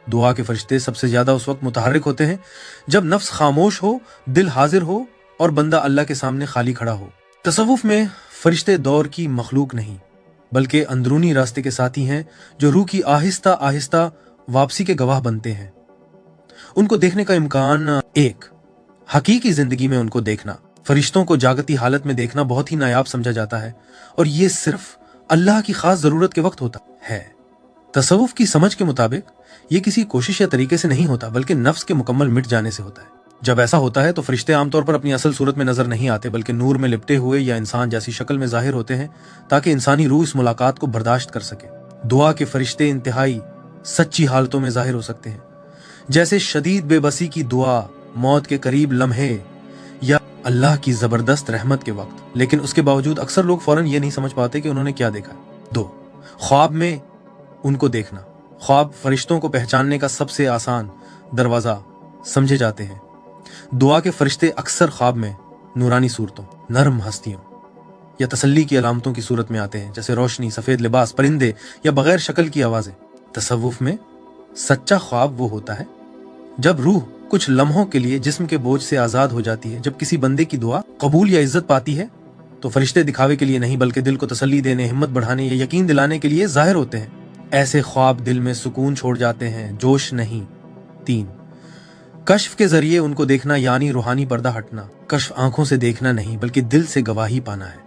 दुआ के फरिश्ते सबसे ज्यादा उस वक्त मुतहर्रिक होते हैं जब नफ्स खामोश हो, दिल हाजिर हो और बंदा अल्लाह के सामने खाली खड़ा हो। तसव्वुफ में फरिश्ते दौर की मखलूक नहीं बल्कि अंदरूनी रास्ते के साथी हैं जो रूह की आहिस्ता आहिस्ता वापसी के गवाह बनते हैं। उनको देखने का इम्कान। 1, हकीकी जिंदगी में उनको देखना। फरिश्तों को जागती हालत में देखना बहुत ही नायाब समझा जाता है और ये सिर्फ अल्लाह की खास जरूरत के वक्त होता है। तसव्वुफ की समझ के मुताबिक ये किसी कोशिश या तरीके से नहीं होता बल्कि नफ्स के मुकम्मल मिट जाने से होता है। जब ऐसा होता है तो फरिश्ते आमतौर पर अपनी असल सूरत में नजर नहीं आते बल्कि नूर में लिपटे हुए या इंसान जैसी शक्ल में जाहिर होते हैं ताकि इंसानी रूह इस मुलाकात को बर्दाश्त कर सके। दुआ के फरिश्ते इंतहाई सच्ची हालतों में जाहिर हो सकते हैं, जैसे शदीद बेबसी की दुआ, मौत के करीब लम्हे या अल्लाह की जबरदस्त रहमत के वक्त, लेकिन उसके बावजूद अक्सर लोग फौरन ये नहीं समझ पाते कि उन्होंने क्या देखा। 2, ख्वाब में उनको देखना। ख्वाब फरिश्तों को पहचानने का सबसे आसान दरवाजा समझे जाते हैं। दुआ के फरिश्ते अक्सर ख्वाब में नूरानी सूरतों, नरम हस्तियों या तसल्ली की अलामतों की सूरत में आते हैं, जैसे रोशनी, सफेद लिबास, परिंदे या बगैर शक्ल की आवाजें। तसव्वुफ में सच्चा ख्वाब वो होता है जब रूह कुछ लम्हों के लिए जिस्म के बोझ से आजाद हो जाती है। जब किसी बंदे की दुआ कबूल या इज्जत पाती है तो फरिश्ते दिखावे के लिए नहीं बल्कि दिल को तसल्ली देने, हिम्मत बढ़ाने या यकीन दिलाने के लिए जाहिर होते हैं। ऐसे ख्वाब दिल में सुकून छोड़ जाते हैं, जोश नहीं। 3, कश्फ के जरिए उनको देखना यानी रूहानी पर्दा हटना। कश्फ आंखों से देखना नहीं बल्कि दिल से गवाही पाना है।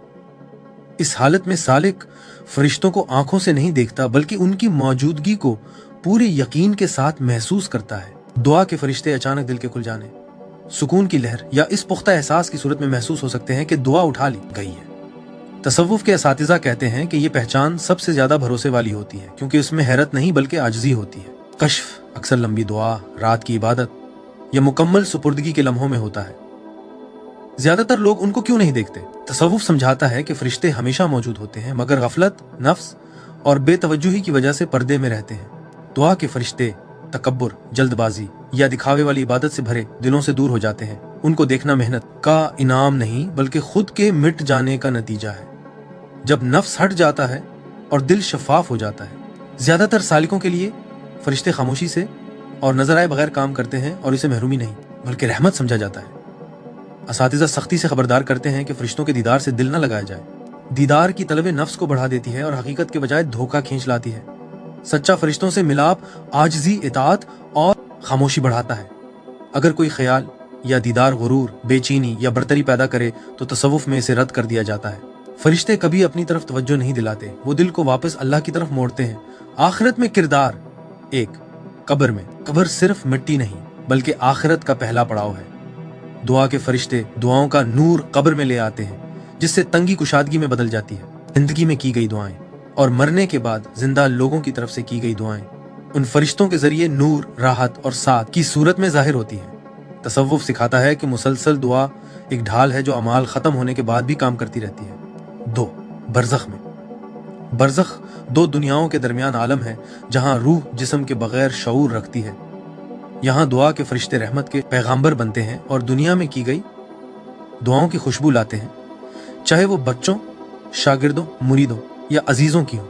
इस हालत में सालिक फरिश्तों को आंखों से नहीं देखता बल्कि उनकी मौजूदगी को पूरे यकीन के साथ महसूस करता है। दुआ के फरिश्ते अचानक दिल के खुल जाने, सुकून की लहर या इस पुख्ता एहसास की सूरत में महसूस हो सकते हैं कि दुआ उठा ली गई है। तसव्वुफ के असातिज़ा कहते हैं कि ये पहचान सबसे ज्यादा भरोसे वाली होती है क्योंकि इसमें हैरत नहीं बल्कि आजिज़ी होती है। कश्फ अक्सर लंबी दुआ, रात की इबादत या मुकम्मल सुपुर्दगी के लम्हों में होता है। ज्यादातर लोग उनको क्यों नहीं देखते? तसव्वुफ समझाता है कि फरिश्ते हमेशा मौजूद होते हैं मगर गफलत, नफ्स और बेतवज्जुही की वजह से पर्दे में रहते हैं। दुआ के फरिश्ते तकब्बुर, जल्दबाजी या दिखावे वाली इबादत से भरे दिलों से दूर हो जाते हैं। उनको देखना मेहनत का इनाम नहीं बल्कि खुद के मिट जाने का नतीजा है। जब नफ्स हट जाता है और दिल शफाफ हो जाता है। ज्यादातर सालिकों के लिए फरिश्ते खामोशी से और नजर आए बगैर काम करते हैं और इसे महरूमी नहीं बल्कि रहमत समझा जाता है। असातिज़ा सख्ती से खबरदार करते हैं कि फरिश्तों के दीदार से दिल न लगाया जाए। दीदार की तलब नफ्स को बढ़ा देती है और हकीकत के बजाय धोखा खींच लाती है। सच्चा फरिश्तों से मिलाप आजिज़ी, इताअत और खामोशी बढ़ाता है। अगर कोई ख्याल या दीदार गुरूर, बेचैनी या बरतरी पैदा करे तो तसव्वुफ में इसे रद्द कर दिया जाता है। फरिश्ते कभी अपनी तरफ तवज्जो नहीं दिलाते, वो दिल को वापस अल्लाह की तरफ मोड़ते हैं। आखिरत में किरदार एक, कब्र में। कब्र सिर्फ मिट्टी नहीं बल्कि आखिरत का पहला पड़ाव है। दुआ के फरिश्ते दुआओं का नूर कब्र में ले आते हैं जिससे तंगी कुशादगी में बदल जाती है। जिंदगी में की गई दुआएं और मरने के बाद जिंदा लोगों की तरफ से की गई दुआएं उन फरिश्तों के जरिए नूर, राहत और साथ की सूरत में जाहिर होती है। तसव्वुफ सिखाता है कि मुसलसल दुआ एक ढाल है जो अमाल खत्म होने के बाद भी काम करती रहती है। 2. बरज़ख में। बरज़ख दो दुनियाओं के दरमियान आलम है जहां रूह जिस्म के बगैर शऊर रखती है। यहाँ दुआ के फरिश्ते रहमत के पैगाम्बर बनते हैं और दुनिया में की गई दुआओं की खुशबू लाते हैं, चाहे वो बच्चों, शागिर्दों, मुरीदों या अजीजों की हो।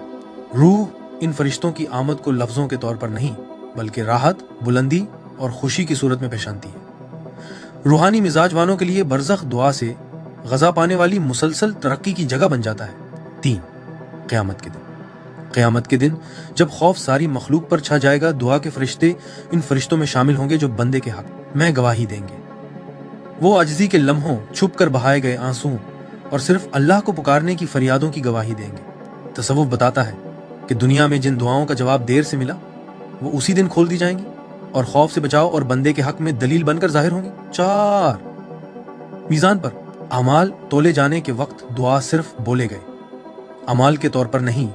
रूह इन फरिश्तों की आमद को लफ्जों के तौर पर नहीं बल्कि राहत, बुलंदी और खुशी की सूरत में पहचानती है। रूहानी मिजाज वालों के लिए बरज़ख दुआ से गज़ा पाने वाली मुसलसल तरक्की की जगह बन जाता है। 3. क़यामत के दिन। क़यामत के दिन जब खौफ सारी मखलूक पर छा जाएगा, दुआ के फरिश्ते इन फरिश्तों में शामिल होंगे जो बंदे के हक में गवाही देंगे। वो आजिज़ी के लम्हों, छुप कर बहाए गए आंसुओं और सिर्फ अल्लाह को पुकारने की फरियादों की गवाही देंगे। तसव्वुफ बताता है कि दुनिया में जिन दुआओं का जवाब देर से मिला वो उसी दिन खोल दी जाएंगी और खौफ से बचाव और बंदे के हक में दलील बनकर जाहिर होंगी। 4. मीज़ान पर अमाल तोले जाने के वक्त दुआ सिर्फ बोले गए अमाल के तौर पर नहीं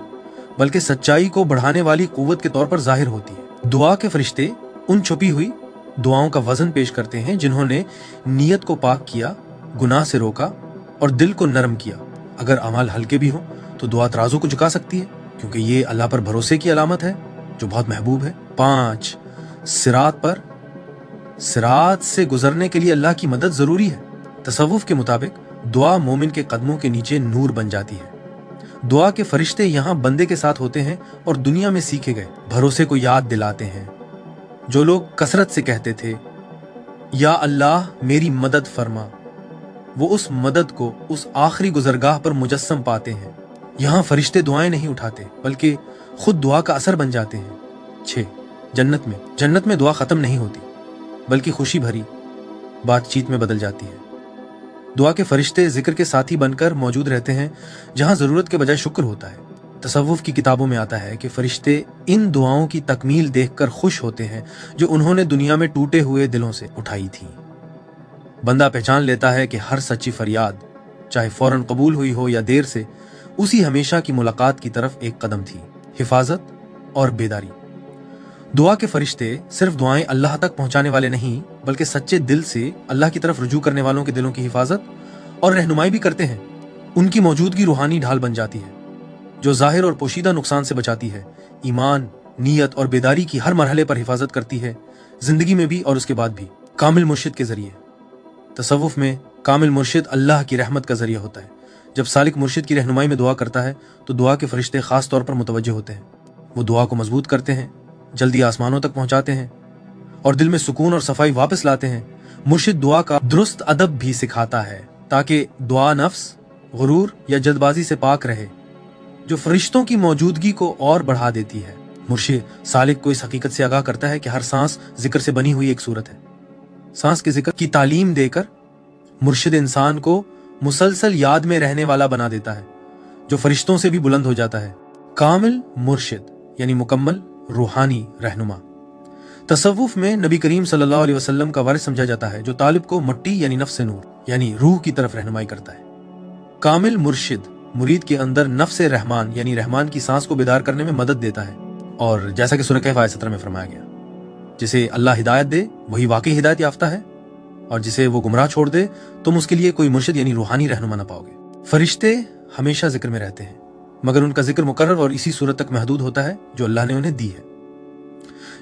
बल्कि सच्चाई को बढ़ाने वाली कुव्वत के तौर पर जाहिर होती है। दुआ के फरिश्ते उन छुपी हुई दुआओं का वजन पेश करते हैं जिन्होंने नीयत को पाक किया, गुनाह से रोका और दिल को नरम किया। अगर अमाल हल्के भी हो तो दुआ तराजू को झुका सकती है क्योंकि ये अल्लाह पर भरोसे की अलामत है जो बहुत महबूब है। 5. सिरात पर सिरात से गुजरने के लिए अल्लाह की मदद जरूरी है। तसव्वुफ के मुताबिक दुआ मोमिन के कदमों के नीचे नूर बन जाती है। दुआ के फरिश्ते यहाँ बंदे के साथ होते हैं और दुनिया में सीखे गए भरोसे को याद दिलाते हैं। जो लोग कसरत से कहते थे या अल्लाह मेरी मदद फरमा, वो उस मदद को उस आखिरी गुजरगाह पर मुजस्सम पाते हैं। यहाँ फरिश्ते दुआएं नहीं उठाते बल्कि खुद दुआ का असर बन जाते हैं। 6. जन्नत में दुआ खत्म नहीं होती बल्कि खुशी भरी बातचीत में बदल जाती है। दुआ के फरिश्ते जिक्र के साथी बनकर मौजूद रहते हैं जहां जरूरत के बजाय शुक्र होता है। तसव्वुफ की किताबों में आता है कि फरिश्ते इन दुआओं की तकमील देखकर खुश होते हैं जो उन्होंने दुनिया में टूटे हुए दिलों से उठाई थी। बंदा पहचान लेता है कि हर सच्ची फरियाद, चाहे फौरन कबूल हुई हो या देर से, उसी हमेशा की मुलाकात की तरफ एक कदम थी। हिफाजत और बेदारी। दुआ के फरिश्ते सिर्फ दुआएं अल्लाह तक पहुंचाने वाले नहीं बल्कि सच्चे दिल से अल्लाह की तरफ रुजू करने वालों के दिलों की हिफाजत और रहनुमाई भी करते हैं। उनकी मौजूदगी रूहानी ढाल बन जाती है जो जाहिर और पोशीदा नुकसान से बचाती है। ईमान, नीयत और बेदारी की हर मरहले पर हिफाजत करती है, जिंदगी में भी और उसके बाद भी। कामिल मुर्शिद के जरिए। तसव्वुफ में कामिल मुर्शिद अल्लाह की रहमत का जरिया होता है। जब सालिक मुर्शिद की रहनुमाई में दुआ करता है तो दुआ के फरिश्ते खास तौर पर मुतवज्जो होते हैं। वो दुआ को मजबूत करते हैं, जल्दी आसमानों तक पहुंचाते हैं और दिल में सुकून और सफाई वापस लाते हैं। मुर्शिद दुआ का दुरुस्त अदब भी सिखाता है ताकि दुआ नफ्स, गुरूर या जल्दबाजी से पाक रहे जो फरिश्तों की मौजूदगी को और बढ़ा देती है। मुर्शिद सालिक को इस हकीकत से आगाह करता है कि हर सांस जिक्र से बनी हुई एक सूरत है। सांस के जिक्र की तालीम देकर मुर्शिद इंसान को मुसलसल याद में रहने वाला बना देता है। जो फरिश्तों से भी बुलंद हो जाता है। कामिल मुर्शिद यानी मुकम्मल रूहानी रहनुमा। तसव्वुफ में नबी करीम सल्लल्लाहु अलैहि वसल्लम का वारिस समझा जाता है, जो तालिब को मट्टी यानी नफ्स नूर यानी रूह की तरफ रहनुमाई करता है। कामिल मुर्शिद मुरीद के अंदर नफ्स रहमान यानी रहमान की सांस को बेदार करने में मदद देता है, और जैसा कि सूरह कहफ आयत 17 में फरमाया गया, जिसे अल्लाह हिदायत दे वही वाकई हिदायत याफ्ता है, और जिसे वो गुमराह छोड़ दे तुम उसके लिए कोई मुर्शिद यानी रूहानी रहनुमा ना पाओगे। फरिश्ते हमेशा जिक्र में रहते हैं, मगर उनका जिक्र मुकर्रर और इसी सूरत तक महदूद होता है जो अल्लाह ने उन्हें दी है।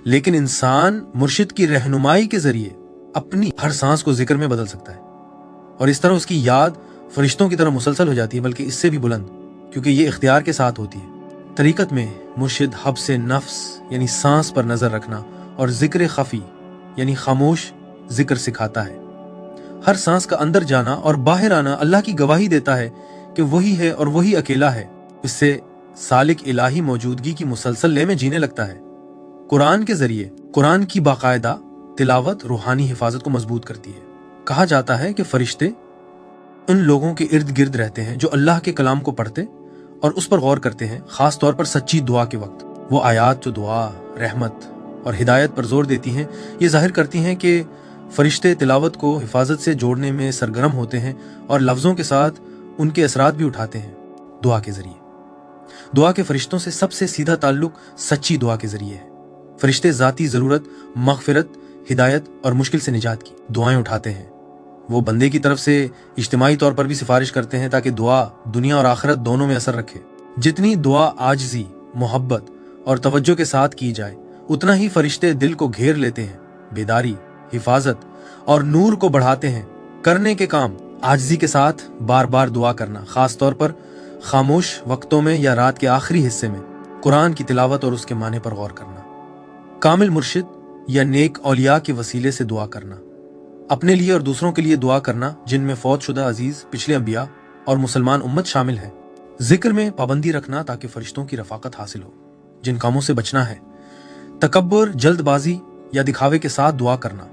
लेकिन इंसान मुर्शिद की रहनुमाई के जरिए अपनी हर सांस को जिक्र में बदल सकता है, और इस तरह उसकी याद फरिश्तों की तरह मुसलसल हो जाती है, बल्कि इससे भी बुलंद, क्योंकि ये इख्तियार के साथ होती है। तरीकत में मुर्शिद हब से नफ्स यानी सांस पर नजर रखना और जिक्र खफी यानी खामोश जिक्र सिखाता है। हर सांस का अंदर जाना और बाहर आना अल्लाह की गवाही देता है कि वही है और वही अकेला है। इससे सालिक इलाही मौजूदगी की मुसलसल ले में जीने लगता है। कुरान के जरिए कुरान की बाकायदा तिलावत रूहानी हिफाजत को मजबूत करती है। कहा जाता है कि फरिश्ते उन लोगों के इर्द गिर्द रहते हैं जो अल्लाह के कलाम को पढ़ते और उस पर गौर करते हैं, खास तौर पर सच्ची दुआ के वक्त। वो आयात जो दुआ, रहमत और हिदायत पर जोर देती हैं, ये जाहिर करती हैं कि फरिश्ते तिलावत को हिफाजत से जोड़ने में सरगर्म होते हैं और लफ्जों के साथ उनके असरात भी उठाते हैं दुआ के जरिए। दुआ के फरिश्तों से सबसे सीधा ताल्लुक सच्ची दुआ के जरिए है। फरिश्ते जाती जरूरत, मगफिरत, हिदायत और मुश्किल से निजात की दुआएं उठाते हैं। वो बंदे की तरफ से इज्तिमाई तौर पर भी सिफारिश करते हैं ताकि दुआ दुनिया और आखिरत दोनों में असर रखे। जितनी दुआ आजिज़ी, मोहब्बत और तवज्जो के साथ की जाए, उतना ही फरिश्ते दिल को घेर लेते हैं। बेदारी, हिफाजत और नूर को बढ़ाते हैं। करने के काम आजिज़ी के साथ बार बार दुआ करना, खास तौर पर खामोश वक्तों में या रात के आखिरी हिस्से में कुरान की तिलावत और उसके माने पर गौर करना। कामिल मुर्शिद या नेक औलिया के वसीले से दुआ करना, अपने लिए और दूसरों के लिए दुआ करना, जिनमें फौत शुदा अजीज, पिछले अंबिया और मुसलमान उम्मत शामिल है। जिक्र में पाबंदी रखना ताकि फरिश्तों की रफाकत हासिल हो। जिन कामों से बचना है, तकब्बुर, जल्दबाजी या दिखावे के साथ दुआ करना,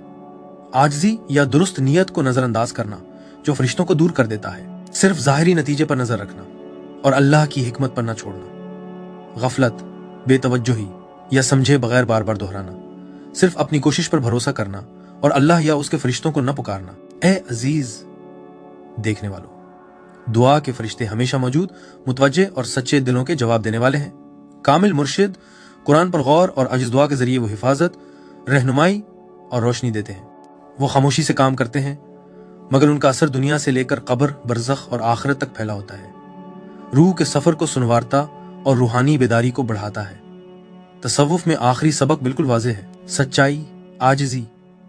आजिज़ी या दुरुस्त नियत को नजरअंदाज करना जो फरिश्तों को दूर कर देता है, सिर्फ जाहिरी नतीजे पर नजर रखना और अल्लाह की हिकमत पर न छोड़ना, गफलत, बेतवज्जोही या समझे बगैर बार बार दोहराना, सिर्फ अपनी कोशिश पर भरोसा करना और अल्लाह या उसके फरिश्तों को न पुकारना। ए अजीज देखने वालों, दुआ के फरिश्ते हमेशा मौजूद, मुतवज्जे और सच्चे दिलों के जवाब देने वाले हैं। कामिल मुर्शिद कुरान पर गौर और अजिज दुआ के जरिए वो हिफाजत, रहनुमाई और रोशनी देते हैं। वो खामोशी से काम करते हैं, मगर उनका असर दुनिया से लेकर कब्र, बरज़ख और आखिरत तक फैला होता है। रूह के सफर को सुनवारता और रूहानी बेदारी को बढ़ाता है। तसव्वुफ में आखिरी सबक बिल्कुल वाज़ेह है। सच्चाई, आजिज़ी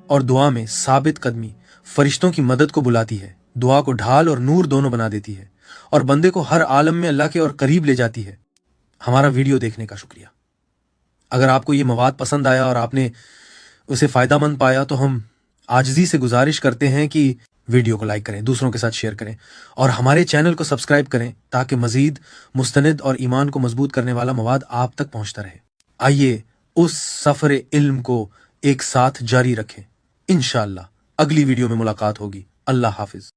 और दुआ में साबित कदमी फरिश्तों की मदद को बुलाती है, दुआ को ढाल और नूर दोनों बना देती है और बंदे को हर आलम में अल्लाह के और करीब ले जाती है। हमारा वीडियो देखने का शुक्रिया। अगर आपको ये मवाद पसंद आया और आपने उसे फ़ायदामंद पाया तो हम आजिज़ी से गुजारिश करते हैं कि वीडियो को लाइक करें, दूसरों के साथ शेयर करें और हमारे चैनल को सब्सक्राइब करें ताकि मज़ीद मुस्तनिद और ईमान को मजबूत करने वाला मवाद आप तक पहुँचता रहे। आइए उस सफ़र इल्म को एक साथ जारी रखें। इंशाअल्लाह अगली वीडियो में मुलाकात होगी। अल्लाह हाफिज।